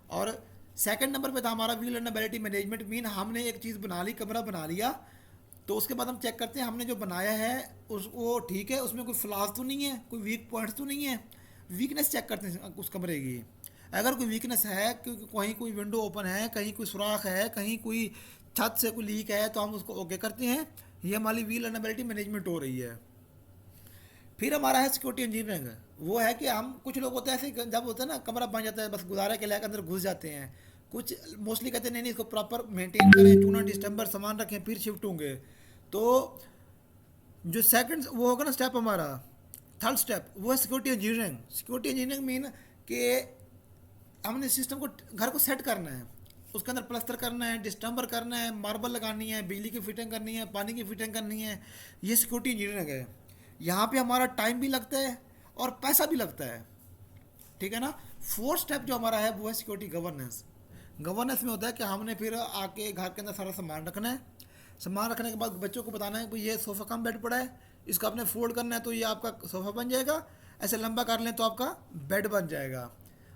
और सेकंड नंबर पे था हमारा वल्नरेबिलिटी मैनेजमेंट, मीन हमने एक चीज़ बना ली, कमरा बना लिया, तो उसके बाद हम चेक करते हैं हमने जो बनाया है वो ठीक है, उसमें कोई फ्लॉज तो नहीं है, कोई वीक पॉइंट्स तो नहीं है। वीकनेस चेक करते हैं उस कमरे की, अगर कोई वीकनेस है, क्योंकि कहीं कोई विंडो ओपन है, कहीं कोई सुराख है, कहीं कोई छत से कोई लीक है, तो हम उसको ओके करते हैं, ये हमारी वल्नरेबिलिटी मैनेजमेंट हो रही है। फिर हमारा है सिक्योरिटी इंजीनियरिंग, वो है कि हम, कुछ लोग होते हैं ऐसे, जब होता है ना कमरा बन जाता है बस गुजारा के लायक अंदर घुस जाते हैं, कुछ मोस्टली कहते हैं नहीं नहीं इसको प्रॉपर मेंटेन करें, टू नॉट डिस्टर्बर सामान रखें फिर शिफ्ट होंगे। तो जो सेकंड वो होगा ना स्टेप हमारा, थर्ड स्टेप, वो है security engineering. Security engineering mean कि हमने सिस्टम को, घर को सेट करना है, उसके अंदर प्लस्तर करना है, डिस्टम्बर करना है, मार्बल लगानी है, बिजली की फिटिंग करनी है, पानी की फिटिंग करनी है, ये सिक्योरिटी इंजीनियरिंग है। यहाँ पे हमारा टाइम भी लगता है और पैसा भी लगता है, ठीक है ना। फोर्थ स्टेप जो हमारा है वो है सिक्योरिटी गवर्नेंस। गवर्नेंस में होता है कि हमने फिर आके घर के अंदर सारा सामान रखना है, सामान रखने के बाद बच्चों को बताना है कि ये सोफ़ा कम बेड पड़ा है, इसको आपने फोल्ड करना है तो ये आपका सोफ़ा बन जाएगा, ऐसे लंबा कर लें तो आपका बेड बन जाएगा।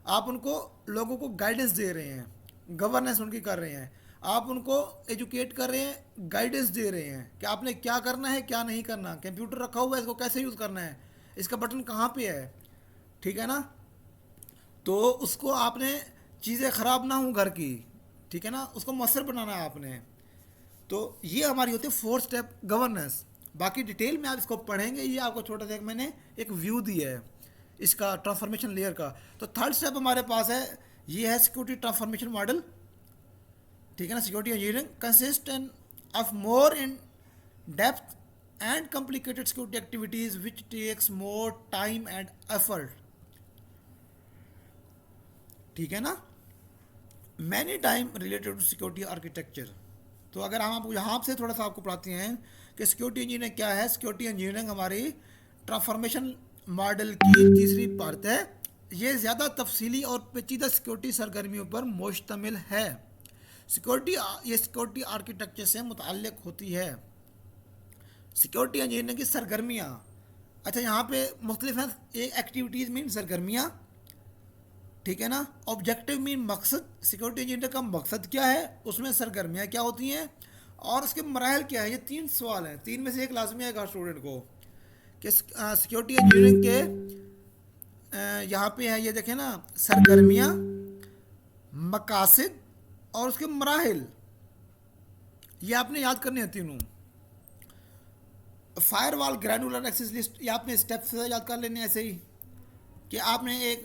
आप उनको, लोगों को गाइडेंस दे रहे हैं, गवर्नेंस उनकी कर रहे हैं, आप उनको एजुकेट कर रहे हैं, गाइडेंस दे रहे हैं कि आपने क्या करना है क्या नहीं करना, कंप्यूटर रखा हुआ है इसको कैसे यूज़ करना है, इसका बटन कहाँ पे है, ठीक है ना। तो उसको आपने, चीज़ें ख़राब ना हो घर की, ठीक है ना, उसको मौसर बनाना है आपने। तो ये हमारी होती है फोर्थ स्टेप गवर्नेंस। बाकी डिटेल में आप इसको पढ़ेंगे, ये आपको छोटा सा मैंने एक व्यू दिया है इसका ट्रांसफॉर्मेशन लेयर का। तो थर्ड स्टेप हमारे पास है, ये है सिक्योरिटी ट्रांसफॉर्मेशन मॉडल, ठीक है ना। Security engineering consist of more in depth and complicated security activities which takes more time and effort, ठीक है ना। Many time related to security architecture. तो अगर हम आप यहाँ से थोड़ा सा आपको पढ़ाते हैं कि सिक्योरिटी इंजीनियरिंग क्या है। सिक्योरिटी इंजीनियरिंग हमारी ट्रांसफॉर्मेशन मॉडल की तीसरी पार्ट है। ये ज़्यादा तफसीली और पेचीदा सिक्योरिटी सरगर्मियों पर मुश्तमिल है। ये सिक्योरिटी आर्किटेक्चर से मुताल्लिक होती है। सिक्योरिटी इंजीनियरिंग की सरगर्मियाँ, अच्छा यहाँ पे मुख्तलिफ हैं। एक एक्टिविटीज़ मीन सरगर्मियाँ, ठीक है ना। ऑब्जेक्टिव मीन मकसद, सिक्योरिटी इंजीनियर का मकसद क्या है, उसमें सरगर्मियाँ क्या होती हैं और उसके मराहल क्या है। ये 3 सवाल हैं, 3 में से एक लाजमी आएगा स्टूडेंट को कि सिक्योरिटी इंजीनियरिंग के यहाँ पे है, ये देखें ना, सरगर्मियाँ, मकासद और उसके मराहल, ये आपने याद करने हैं तीनों। फायरवॉल ग्रैनुलर एक्सेस लिस्ट, ये आपने स्टेप्स याद कर लेने ऐसे ही कि आपने एक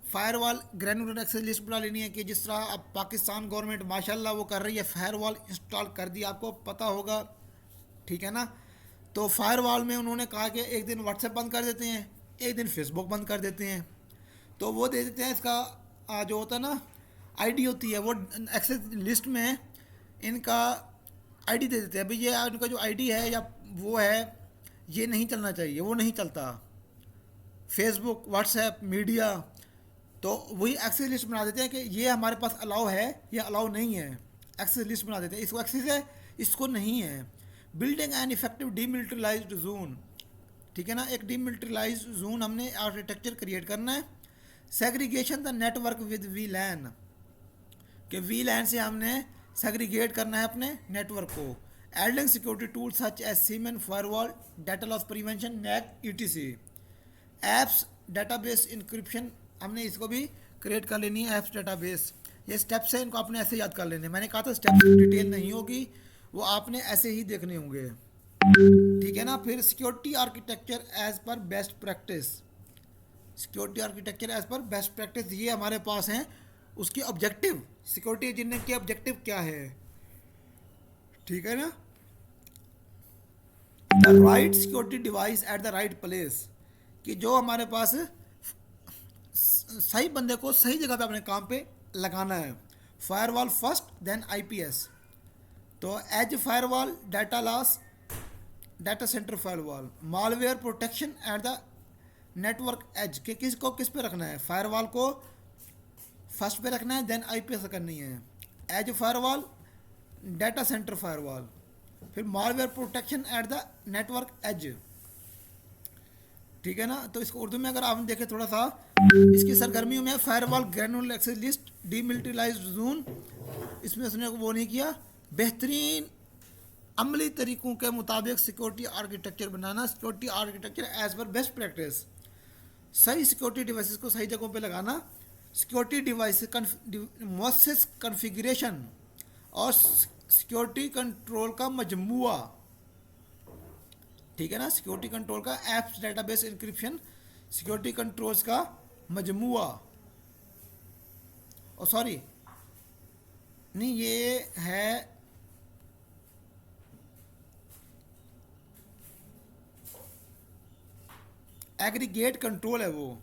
फायरवॉल ग्रैनुलर एक्सेस लिस्ट बना लेनी है कि जिस तरह अब पाकिस्तान गवर्नमेंट माशाल्लाह वो कर रही है, फायरवॉल इंस्टॉल कर दी, आपको पता होगा, ठीक है ना। तो फायरवॉल में उन्होंने कहा कि एक दिन व्हाट्सएप बंद कर देते हैं, एक दिन फेसबुक बंद कर देते हैं। तो वो दे देते हैं इसका जो होता है ना आईडी होती है, वो एक्सेस लिस्ट में इनका आईडी दे देते हैं, भाई ये इनका जो आईडी है या वो है ये नहीं चलना चाहिए, वो नहीं चलता फेसबुक व्हाट्सएप मीडिया। तो वही एक्सेस लिस्ट बना देते हैं कि ये हमारे पास अलाउ है या अलाउ नहीं है, एक्सेस लिस्ट बना देते हैं, इसको एक्सेस है इसको नहीं है। Building an effective demilitarised zone, ठीक है ना, एक डीमिलिटराइज्ड जोन हमने आर्किटेक्चर क्रिएट करना है। Segregation the network with VLAN, कि वी लैन से हमने सेग्रीगेट करना है अपने नेटवर्क को। Adding security tool such as SIEM firewall data loss prevention NAC ETC. Apps database encryption, हमने इसको भी क्रिएट कर लेनी है, एप्स डाटाबेस। ये स्टेप्स है, इनको आपने ऐसे याद कर लेने, मैंने कहा था स्टेप्स की डिटेल नहीं होगी, वो आपने ऐसे ही देखने होंगे, ठीक है ना। फिर security architecture as per best practice, security architecture as per best practice, ये हमारे पास हैं। उसके ऑब्जेक्टिव, सिक्योरिटी इंजीनियरिंग के ऑब्जेक्टिव क्या है, ठीक है ना। The right security device at the right place, कि जो हमारे पास सही बंदे को सही जगह पे अपने काम पे लगाना है। फायरवॉल फर्स्ट देन आईपीएस, तो edge firewall, data loss, data centre firewall, malware protection at the network edge, के किसको किस पे रखना है, फायरवॉल को फर्स्ट पे रखना है, देन आईपीएस करनी है। Edge firewall, data centre firewall, फिर malware protection at the network edge, ठीक है ना। तो इसको उर्दू में अगर आपने देखे थोड़ा सा, इसकी सरगर्मियों में firewall granular access list demilitarised zone, इसमें उसने वो नहीं किया, बेहतरीन अमली तरीक़ों के मुताबिक सिक्योरिटी आर्किटेक्चर बनाना, security architecture as per best practice, सही सिक्योरिटी डिवाइसेस को सही जगहों पे लगाना, सिक्योरिटी डिवाइस मुअस्सिस कॉन्फ़िगरेशन और सिक्योरिटी कंट्रोल का मजमुआ, ठीक है ना। सिक्योरिटी कंट्रोल का apps database encryption, security controls का मजमुआ, और सॉरी नहीं ये है एग्रीगेट कंट्रोल, है वो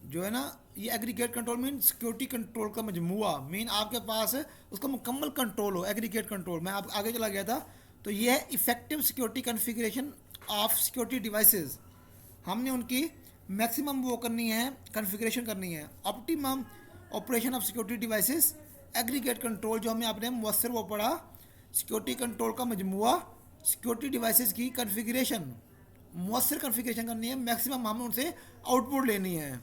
जो है ना, ये aggregate control mean security control का मजमुआ, मीन आपके पास है उसका मुकम्मल कंट्रोल हो, एग्रीगेट कंट्रोल। मैं आप आगे चला गया था, तो ये है effective security configuration of security devices, हमने उनकी मैक्सिमम वो करनी है, कॉन्फ़िगरेशन करनी है। Optimum operation of security devices, aggregate control जो हमें आपने मुअस्सर वो पढ़ा, सिक्योरिटी कंट्रोल का मजमुआ, सिक्योरिटी डिवाइसेस की कॉन्फ़िगरेशन, मुअस्सर कॉन्फ़िगरेशन करनी है, मैक्सिमम हमें उनसे आउटपुट लेनी है,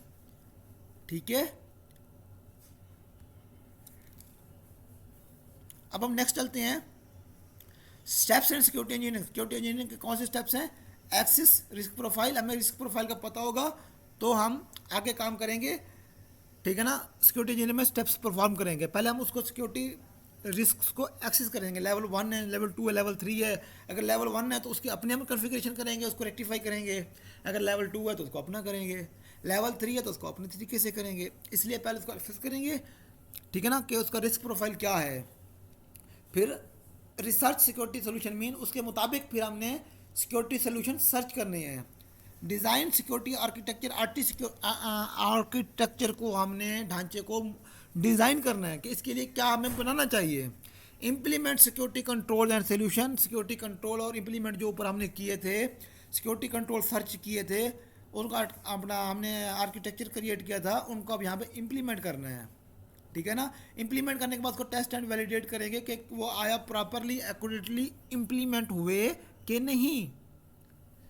ठीक है। अब हम नेक्स्ट चलते हैं, steps and security engineering. Security engineering के कौन से स्टेप्स हैं, एक्सिस रिस्क प्रोफाइल, हमें रिस्क प्रोफाइल का पता होगा तो हम आगे काम करेंगे, ठीक है ना। सिक्योरिटी इंजीनियरिंग में स्टेप्स परफॉर्म करेंगे, पहले हम उसको सिक्योरिटी रिस्क को एक्सेस करेंगे, लेवल 1 है, लेवल 2 है, लेवल 3 है। अगर लेवल 1 है तो उसके अपने हम कॉन्फ़िगरेशन करेंगे, उसको रेक्टिफाई करेंगे। अगर लेवल 2 है तो उसको अपना करेंगे, लेवल 3 है तो उसको अपने तरीके से करेंगे। इसलिए पहले उसको एक्सेस करेंगे, ठीक है ना, कि उसका रिस्क प्रोफाइल क्या है। फिर रिसर्च सिक्योरिटी सोल्यूशन मीन उसके मुताबिक फिर हमने सिक्योरिटी सोल्यूशन सर्च करने हैं। डिज़ाइन सिक्योरिटी आर्किटेक्चर, आर्किटेक्चर को हमने ढांचे को डिज़ाइन करना है कि इसके लिए क्या हमें बनाना चाहिए। Implement security control and solution, security control और इम्प्लीमेंट जो ऊपर हमने किए थे, सिक्योरिटी कंट्रोल सर्च किए थे, उनका अपना हमने आर्किटेक्चर क्रिएट किया था, उनको अब यहाँ पे इम्प्लीमेंट करना है, ठीक है ना। इम्प्लीमेंट करने के बाद उसको टेस्ट एंड वैलिडेट करेंगे कि वो आया प्रॉपरली एक्यूरेटली इम्प्लीमेंट हुए कि नहीं।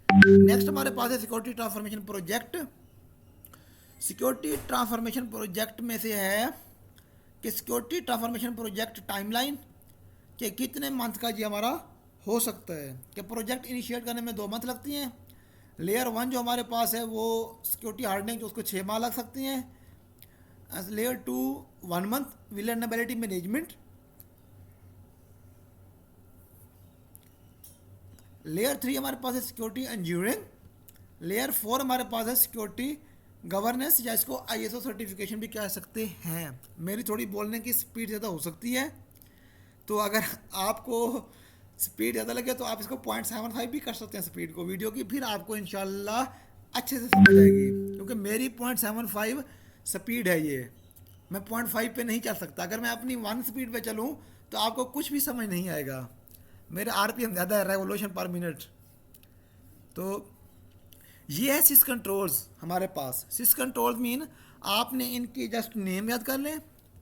नेक्स्ट हमारे पास है security transformation project. Security transformation project में से है कि सिक्योरिटी ट्रांसफॉर्मेशन प्रोजेक्ट टाइमलाइन, कि कितने मंथ का जी हमारा हो सकता है, कि प्रोजेक्ट इनिशिएट करने में 2 मंथ लगती हैं। लेयर 1 जो हमारे पास है वो सिक्योरिटी हार्डनिंग, जो उसको 6 माह लग सकती हैं। लेयर 2 1 मंथ, विलनरेबिलिटी मैनेजमेंट, लेयर 3 हमारे पास है सिक्योरिटी इंजीनियरिंग, लेयर 4 हमारे पास है सिक्योरिटी गवर्नेंस, या इसको आईएसओ सर्टिफिकेशन भी कह सकते हैं। मेरी थोड़ी बोलने की स्पीड ज़्यादा हो सकती है, तो अगर आपको स्पीड ज़्यादा लगे तो आप इसको 0.75 भी कर सकते हैं स्पीड को वीडियो की, फिर आपको इंशाल्लाह अच्छे से समझ आएगी, क्योंकि मेरी 0.75 स्पीड है ये, मैं 0.5 पे नहीं चल सकता। अगर मैं अपनी 1 स्पीड पे चलूँ तो आपको कुछ भी समझ नहीं आएगा। मेरा आरपीएम ज़्यादा है, रेवोल्यूशन पर मिनट। तो ये है सिस कंट्रोल्स हमारे पास। सिस कंट्रोल्स मीन आपने इनकी जस्ट नेम याद कर लें,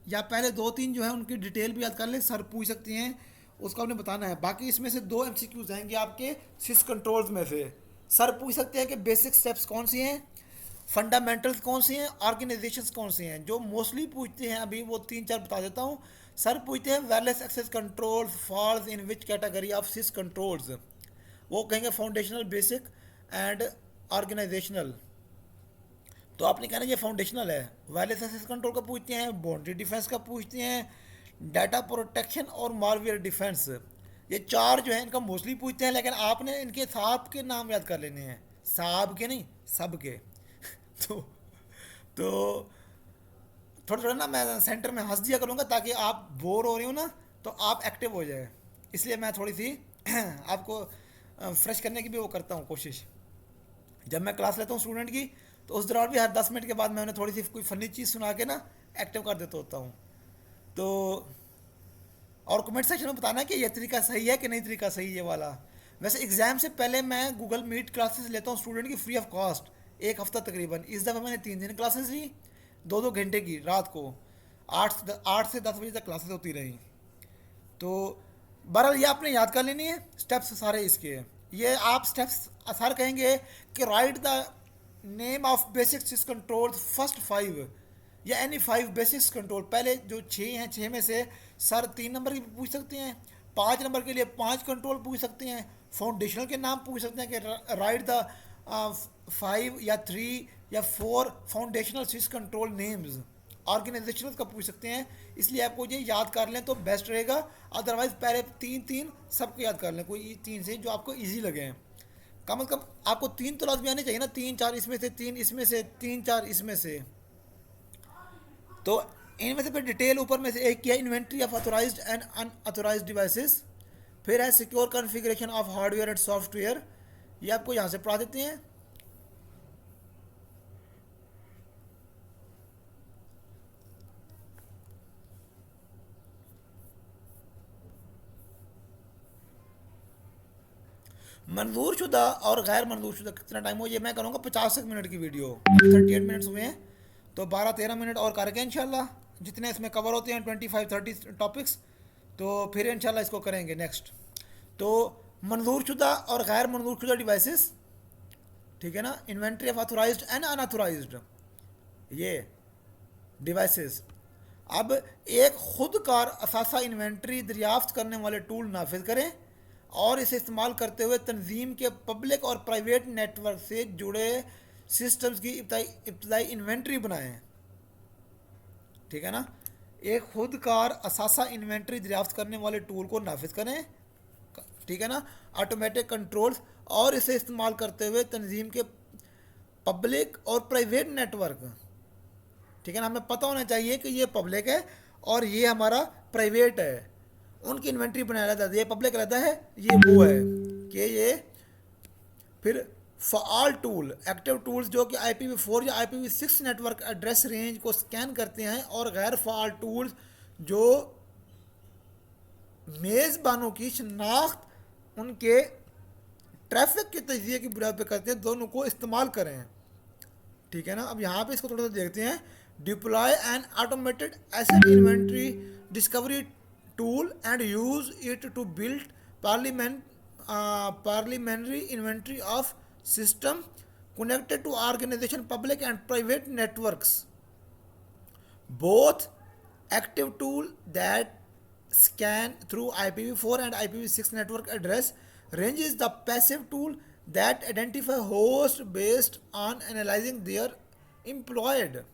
या पहले 2-3 जो है उनकी डिटेल भी याद कर लें, सर पूछ सकती हैं उसको आपने बताना है। बाकी इसमें से 2 एमसीक्यूज आएंगे आपके सिस कंट्रोल्स में से। सर पूछ सकते हैं कि बेसिक स्टेप्स कौन सी हैं, फंडामेंटल्स कौन सी हैं, ऑर्गेनाइजेशंस कौन सी हैं। जो मोस्टली पूछते हैं अभी वो 3-4 बता देता हूँ। सर पूछते हैं wireless access controls falls in which category of CIS controls. वो कहेंगे फाउंडेशनल, बेसिक एंड ऑर्गेनाइजेशनल। तो आपने कहना ये फाउंडेशनल है। वायरलेस एक्सेस कंट्रोल का पूछते हैं, बाउंड्री डिफेंस का पूछते हैं, डाटा प्रोटेक्शन और मालवेयर डिफेंस। ये 4 जो है इनका मोस्टली पूछते हैं, लेकिन आपने इनके साहब के नाम याद कर लेने हैं, साहब के नहीं, सब के। तो थोड़ा थोड़ा ना मैं सेंटर में हंस दिया करूँगा, ताकि आप बोर हो रही हो ना तो आप एक्टिव हो जाए, इसलिए मैं थोड़ी सी आपको फ्रेश करने की भी वो करता हूँ कोशिश। जब मैं क्लास लेता हूँ स्टूडेंट की, तो उस दौरान भी हर 10 मिनट के बाद मैं उन्हें थोड़ी सी कोई फनी चीज़ सुना के ना एक्टिव कर देता होता हूँ। तो और कमेंट सेक्शन में बताना कि ये तरीका सही है कि नहीं तरीका सही है ये वाला। वैसे एग्ज़ाम से पहले मैं गूगल मीट क्लासेस लेता हूँ स्टूडेंट की फ्री ऑफ कॉस्ट, 1 हफ्ता तकरीबन। इस दफ़ा मैंने 3 दिन क्लासेस ली, 2-2 घंटे की रात को, 8 से 10 बजे तक क्लासेस होती रही। तो बहरहाल ये आपने याद कर लेनी है स्टेप्स सारे इसके। ये आप स्टेप्स सर कहेंगे कि right the name of basic CIS control first 5, या एनी 5 बेसिक्स कंट्रोल। पहले जो 6 हैं, 6 में से सर 3 नंबर की पूछ सकते हैं, 5 नंबर के लिए 5 कंट्रोल पूछ सकते हैं, फाउंडेशनल के नाम पूछ सकते हैं कि राइट द 5 या 3 या 4 फाउंडेशनल सिस कंट्रोल नेम्स। ऑर्गेनाइजेशन का पूछ सकते हैं, इसलिए आपको ये याद कर लें तो बेस्ट रहेगा। अदरवाइज पहले 3-3 सबको याद कर लें, कोई 3 से जो आपको ईजी लगे। कम से कम आपको 3 तो लाजमी आने चाहिए ना, 3-4 इसमें से, 3 इसमें से, 3-4 इसमें से। तो इनमें से फिर डिटेल ऊपर में से एक किया inventory of authorised and unauthorised devices, फिर है secure configuration of hardware and software. ये आपको यहाँ से पढ़ा देते हैं। मंजूर शुदा और गैर मंजूर शुदा कितना टाइम हो, ये मैं करूँगा 50 मिनट की वीडियो। 38 मिनट्स हुए हैं, तो 12-13 मिनट और करके इंशाल्लाह जितने इसमें कवर होते हैं 25-30 टॉपिक्स, तो फिर इंशाल्लाह इसको करेंगे नेक्स्ट। तो मंजूर शुदा और गैर मंजूर शुदा डिवाइसेस, ठीक है ना, inventory of authorised and unauthorised ये डिवाइसेस। अब एक खुदकार असासा इन्वेंट्री दरियाफ्त करने वाले टूल नाफिज करें और इसे इस्तेमाल करते हुए तंजीम के पब्लिक और प्राइवेट नेटवर्क से जुड़े सिस्टम्स की इब्तदाई इन्वेंट्री बनाएं। ठीक है ना, एक खुदकार असासा इन्वेंट्री दरियाफ्त करने वाले टूल को नाफिज करें, ठीक है ना, ऑटोमेटिक कंट्रोल्स, और इसे इस्तेमाल करते हुए तंजीम के पब्लिक और प्राइवेट नेटवर्क, ठीक है ना, हमें पता होना चाहिए कि ये पब्लिक है और ये हमारा प्राइवेट है, उनकी इन्वेंट्री बनाया रहता है। ये पब्लिक रहता है, ये वो है कि ये। फिर फ़आल टूल, एक्टिव टूल्स जो कि IPv4 या IPv6 नेटवर्क एड्रेस रेंज को स्कैन करते हैं, और गैर फ़आल टूल्स जो मेज़बानों की शनाख्त उनके ट्रैफिक के तजिए की बुनियाद पर करते हैं, दोनों को इस्तेमाल करें। ठीक है ना, अब यहाँ पे इसको थोड़ा सा देखते हैं। Deploy an automated asset inventory discovery tool and use it to build preliminary inventory of system connected to organization public and private networks. Both active tool that scan through IPv4 and IPv6 network address ranges, the passive tool that identify host based on analyzing their employed.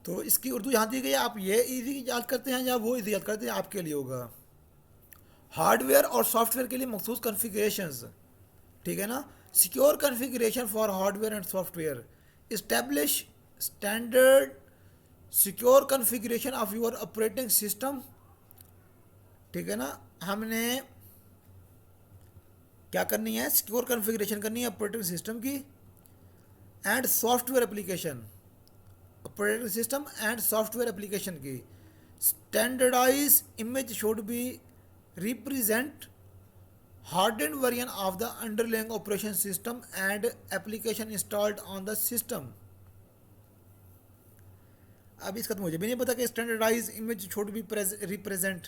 तो इसकी उर्दू यहाँ दी गई है, आप ये easy याद करते हैं या वो इजी याद करते हैं, आपके लिए होगा। हार्डवेयर और सॉफ्टवेयर के लिए मखसूस कॉन्फ़िगरेशंस, ठीक है ना। Secure configuration for hardware and software, establish standard secure configuration of your operating system, ठीक है ना। हमने क्या करनी है, सिक्योर कॉन्फ़िगरेशन करनी है ऑपरेटिंग सिस्टम की and software application, operating system and software application की। Standardise image should be represent hardened version of the underlying operation system and application installed on the system। अब इसका तो मुझे भी नहीं पता कि standardise image should be represent,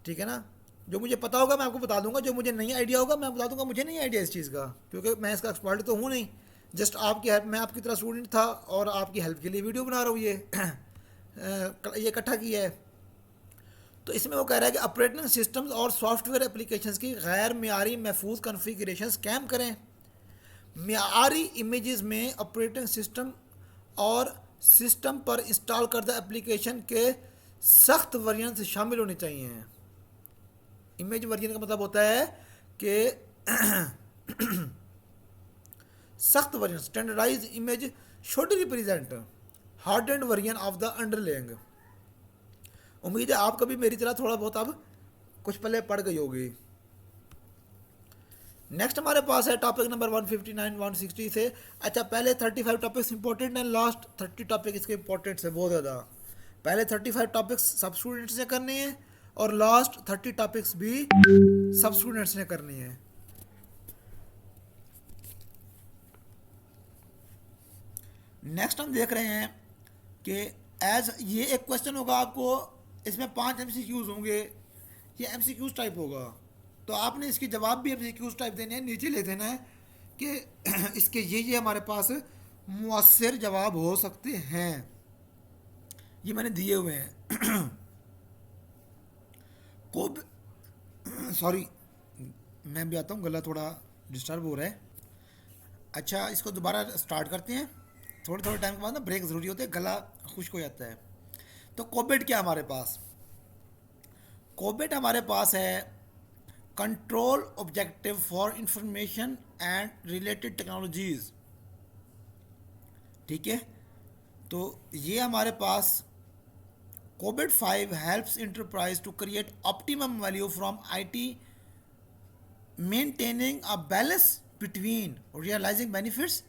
ठीक है ना। जो मुझे पता होगा मैं आपको बता दूंगा, जो मुझे नहीं आइडिया होगा मैं बता दूंगा, मुझे नहीं आइडिया इस चीज़ का, क्योंकि मैं इसका एक्सपर्ट तो हूँ नहीं। जस्ट आपकी हेल्प, मैं आपकी तरह स्टूडेंट था और आपकी हेल्प के लिए वीडियो बना रहा हूँ ये इकट्ठा किया है। तो इसमें वो कह रहा है कि ऑपरेटिंग सिस्टम्स और सॉफ्टवेयर एप्लीकेशंस की गैर मियारी महफूज कॉन्फ़िगरेशन कैम करें। मियारी इमेजेस में ऑपरेटिंग सिस्टम और सिस्टम पर इंस्टॉल करदा एप्लीकेशन के सख्त वर्जन से शामिल होने चाहिए। इमेज वर्जन का मतलब होता है कि सख्त version, standardise image should represent hardened version of the underlying. उम्मीद है आप कभी मेरी तरह थोड़ा बहुत अब कुछ पहले पढ़ गई होगी। नेक्स्ट हमारे पास है टॉपिक नंबर 159 160 से। अच्छा, पहले 35 टॉपिक्स इंपॉर्टेंट हैं, लास्ट 30 टॉपिक इसके इंपॉर्टेंट है बहुत ज़्यादा। पहले 35 टॉपिक्स सब स्टूडेंट्स ने करने हैं और लास्ट 30 टॉपिक्स भी सब स्टूडेंट्स ने करनी है। नेक्स्ट हम देख रहे हैं कि एज ये एक क्वेश्चन होगा आपको, इसमें 5 MCQs होंगे, ये MCQs टाइप होगा, तो आपने इसके जवाब भी MCQs टाइप देने हैं, नीचे ले देना है कि इसके ये हमारे पास मुअस्सिर जवाब हो सकते हैं, ये मैंने दिए हुए हैं। कोब सॉरी मैं भी आता हूँ, गला थोड़ा डिस्टर्ब हो रहा है। अच्छा, इसको दोबारा स्टार्ट करते हैं। थोड़े थोड़े टाइम के बाद ना ब्रेक ज़रूरी होते है, गला खुश्क हो जाता है। तो कोबेट क्या हमारे पास, कोबेट हमारे पास है control objective for information and related technologies, ठीक है। तो ये हमारे पास COBIT 5 helps enterprise to create optimum value from IT, maintaining a balance between realizing benefits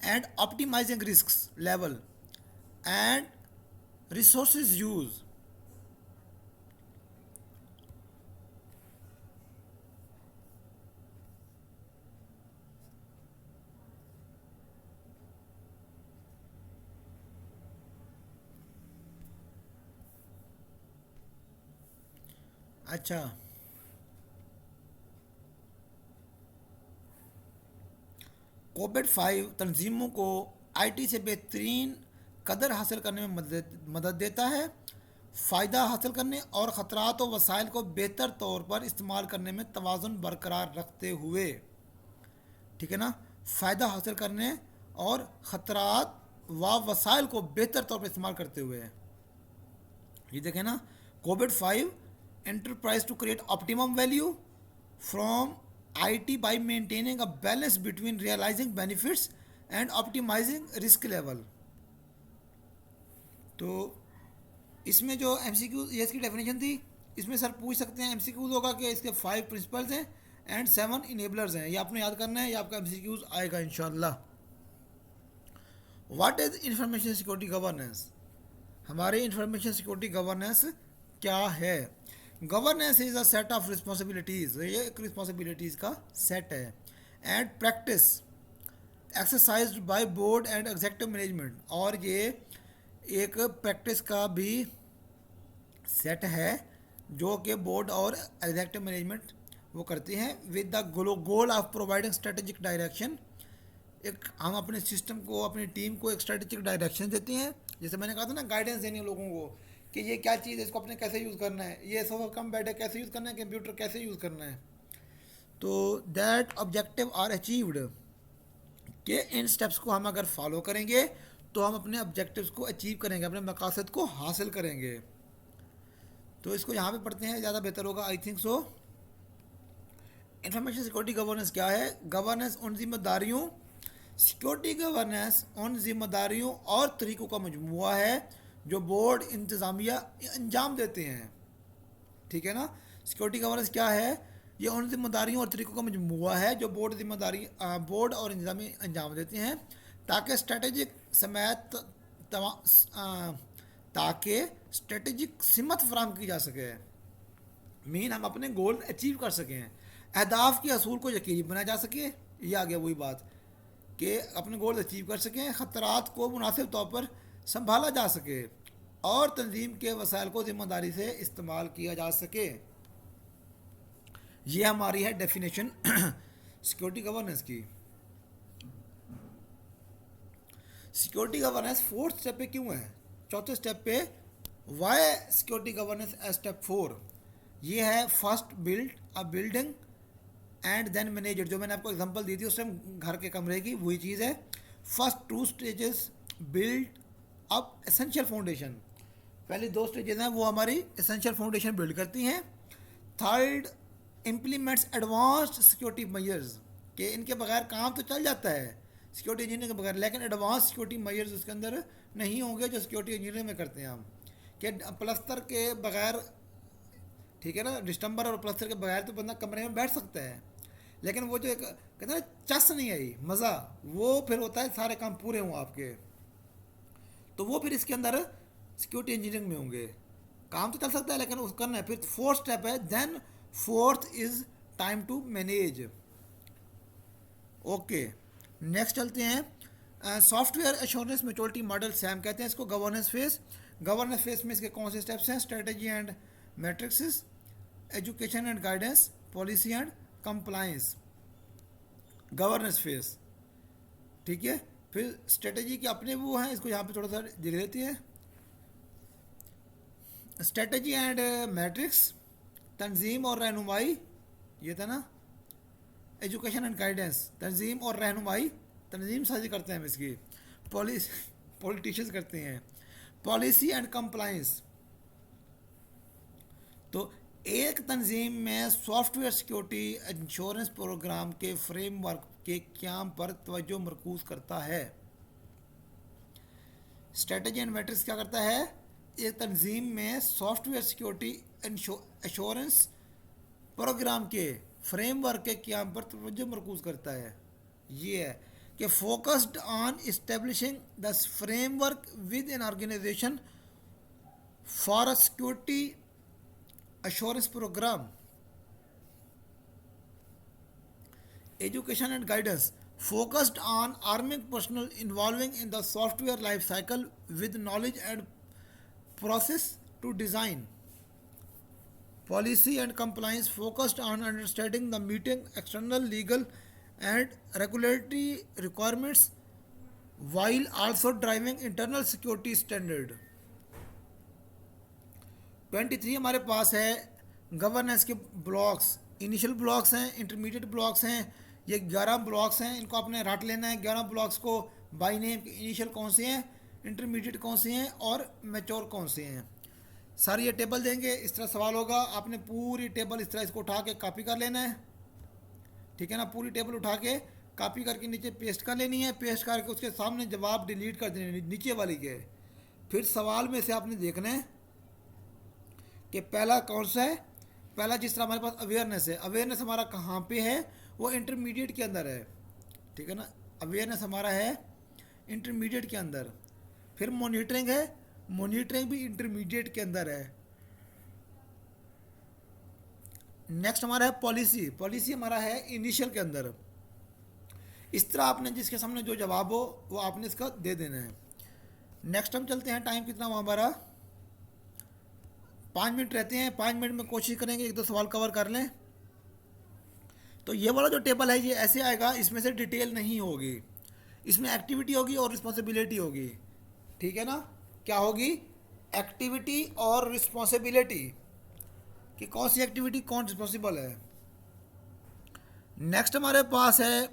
and optimizing risks level and resources use। अच्छा, कोबेट 5 तंजीमों को IT से बेहतरीन कदर हासिल करने में मदद देता है, फ़ायदा हासिल करने और ख़तरात और वसाइल को बेहतर तौर पर इस्तेमाल करने में तवाज़ुन बरकरार रखते हुए, ठीक है ना। फ़ायदा हासिल करने और ख़तरात व वसाइल को बेहतर तौर पर इस्तेमाल करते हुए, ये देखें ना, कोबेट 5 enterprise to create optimum value from IT by maintaining a balance between realizing benefits and optimizing risk level। तो इसमें जो MCQ ये इसकी डेफिनेशन थी, इसमें सर पूछ सकते हैं MCQ होगा कि इसके 5 प्रिंसिपल्स हैं एंड 7 इनेबलर्स हैं, ये आपने याद करना है, ये आपका MCQ आएगा इंशाल्लाह। What is information security governance, हमारे इंफॉर्मेशन सिक्योरिटी गवर्नेंस क्या है। Governance is a set of responsibilities, ये एक रिस्पॉन्सिबिलिटीज़ का सेट है and practice exercise by board and executive management, और ये एक प्रैक्टिस का भी सेट है जो कि बोर्ड और एग्जेक्टिव मैनेजमेंट वो करते हैं with the goal of providing strategic direction. एक हम अपने सिस्टम को, अपनी टीम को एक स्ट्रेटेजिक डायरेक्शन देते हैं, जैसे मैंने कहा था ना, गाइडेंस देनी है लोगों को कि ये क्या चीज़ है, इसको अपने कैसे यूज़ करना है, ये सब कम बैठे कैसे यूज़ करना है, कंप्यूटर कैसे यूज़ करना है। तो दैट ऑब्जेक्टिव आर अचीव्ड, कि इन स्टेप्स को हम अगर फॉलो करेंगे तो हम अपने ऑब्जेक्टिव्स को अचीव करेंगे, अपने मकासद को हासिल करेंगे। तो इसको यहाँ पे पढ़ते हैं, ज़्यादा बेहतर होगा, I think so. Information security governance क्या है? गवर्नेंस उन जिम्मेदारियों, सिक्योरिटी गवर्नेंस उन जिम्मेदारियों और तरीकों का मजमूआ है जो बोर्ड इंतज़ामिया अंजाम देते हैं। ठीक है ना? सिक्योरिटी गवर्नेंस क्या है? ये उन जिम्मेदारियों और तरीकों का मजमूआ है जो बोर्ड और इंतजामी अंजाम देते हैं ताकि स्ट्रेटेजिक समेत ताकि स्ट्रेटेजिक सिमत फराम की जा सके। मीन हम अपने गोल अचीव कर सकें, अहदाफ के असूल को यकीनी बनाया जा सके। ये आ गया वही बात कि अपने गोल अचीव कर सकें, ख़तरात को मुनासिब तौर पर संभाला जा सके और तंजीम के वसाइल को ज़िम्मेदारी से इस्तेमाल किया जा सके। ये हमारी है डेफिनेशन सिक्योरिटी गवर्नेंस की। सिक्योरिटी गवर्नेंस फोर्थ स्टेप पे क्यों है? चौथे स्टेप पे why security governance as step 4। ये है first build a building and then manage it. जो मैंने आपको एग्जांपल दी थी उस टाइम घर के कमरे की, वही चीज़ है। First 2 stages build up essential foundation. पहली 2 स्टेजेस हैं वो हमारी एसेंशियल फाउंडेशन बिल्ड करती हैं। Third implements advanced security measures, कि इनके बगैर काम तो चल जाता है सिक्योरिटी इंजीनियरिंग के बगैर, लेकिन एडवांस सिक्योरिटी मेजर्स उसके अंदर नहीं होंगे जो सिक्योरिटी इंजीनियरिंग में करते हैं हम। कि प्लस्तर के बगैर, ठीक है ना, डिस्टम्बर और प्लस्तर के बगैर तो बंदा कमरे में बैठ सकता है, लेकिन वो जो एक कहते हैं ना चस नहीं आई मज़ा, वो फिर होता है सारे काम पूरे हों आपके, तो वो फिर इसके अंदर सिक्योरिटी इंजीनियरिंग में होंगे। काम तो चल सकता है लेकिन उसको करना है। फिर फोर्थ स्टेप है, then fourth is time to manage. Okay, next चलते हैं software assurance maturity model SAMM कहते हैं इसको। गवर्नेंस फेस, गवर्नेंस फेस में इसके कौन से स्टेप्स हैं? Strategy and matrix, education and guidance, policy and compliance. Governance face, ठीक है। फिर स्ट्रेटजी के अपने वो हैं, इसको यहाँ पे थोड़ा सा देख लेते हैं। स्ट्रेटजी एंड मैट्रिक्स, तंजीम और रहनुमाई, ये था ना। एजुकेशन एंड गाइडेंस, तंजीम और रहनुमाई, तंजीम साजी करते हैं हम इसकी, पॉलिटिशियंस करते हैं। पॉलिसी एंड कंप्लायंस, तो एक तंजीम में सॉफ्टवेयर सिक्योरिटी इंश्योरेंस प्रोग्राम के फ्रेमवर्क के क़याम पर तवज्जो मरकूज़ करता है। स्ट्रेटजी एंड मैट्रिक्स क्या करता है? एक तंजीम में सॉफ्टवेयर सिक्योरिटी इंश्योरेंस प्रोग्राम के फ्रेमवर्क के क़याम पर तवज्जो मरकूज़ करता है। ये है कि focused on establishing the framework with an organisation for a security assurance program. Education and guidance, focused on arming personnel involving in the software life cycle with knowledge and process to design. Policy and compliance, focused on understanding the meeting external legal and regulatory requirements while also driving internal security standard. 23 हमारे पास है governance के blocks. Initial blocks हैं, intermediate blocks हैं, ये 11 blocks हैं, इनको आपने रट लेना है। 11 ब्लॉक्स को बाय नेम, इनिशियल कौन से हैं, इंटरमीडिएट कौन से हैं और मैच्योर कौन से हैं। सर ये टेबल देंगे, इस तरह सवाल होगा, आपने पूरी टेबल इस तरह इसको उठा के कॉपी कर लेना है, ठीक है ना। पूरी टेबल उठा के कॉपी करके नीचे पेस्ट कर लेनी है। पेस्ट करके उसके सामने जवाब डिलीट कर देने नीचे वाली के। फिर सवाल में से आपने देखना है कि पहला कौन सा है। पहला जिस तरह हमारे पास अवेयरनेस है, अवेयरनेस हमारा कहाँ पे है? वो इंटरमीडिएट के अंदर है, ठीक है ना। अवेयरनेस हमारा है इंटरमीडिएट के अंदर। फिर मॉनिटरिंग है, मॉनिटरिंग भी इंटरमीडिएट के अंदर है। नेक्स्ट हमारा है पॉलिसी, पॉलिसी हमारा है इनिशियल के अंदर। इस तरह आपने जिसके सामने जो जवाब हो वो आपने इसका दे देना है। नेक्स्ट हम चलते हैं, टाइम कितना हुआ हमारा? 5 मिनट रहते हैं। 5 मिनट में कोशिश करेंगे 1-2 सवाल कवर कर लें। तो ये वाला जो टेबल है ये ऐसे आएगा, इसमें से डिटेल नहीं होगी, इसमें एक्टिविटी होगी और रिस्पॉन्सिबिलिटी होगी, ठीक है ना। क्या होगी? एक्टिविटी और रिस्पॉन्सिबिलिटी, कि कौन सी एक्टिविटी कौन रिस्पॉन्सिबल है। नेक्स्ट हमारे पास है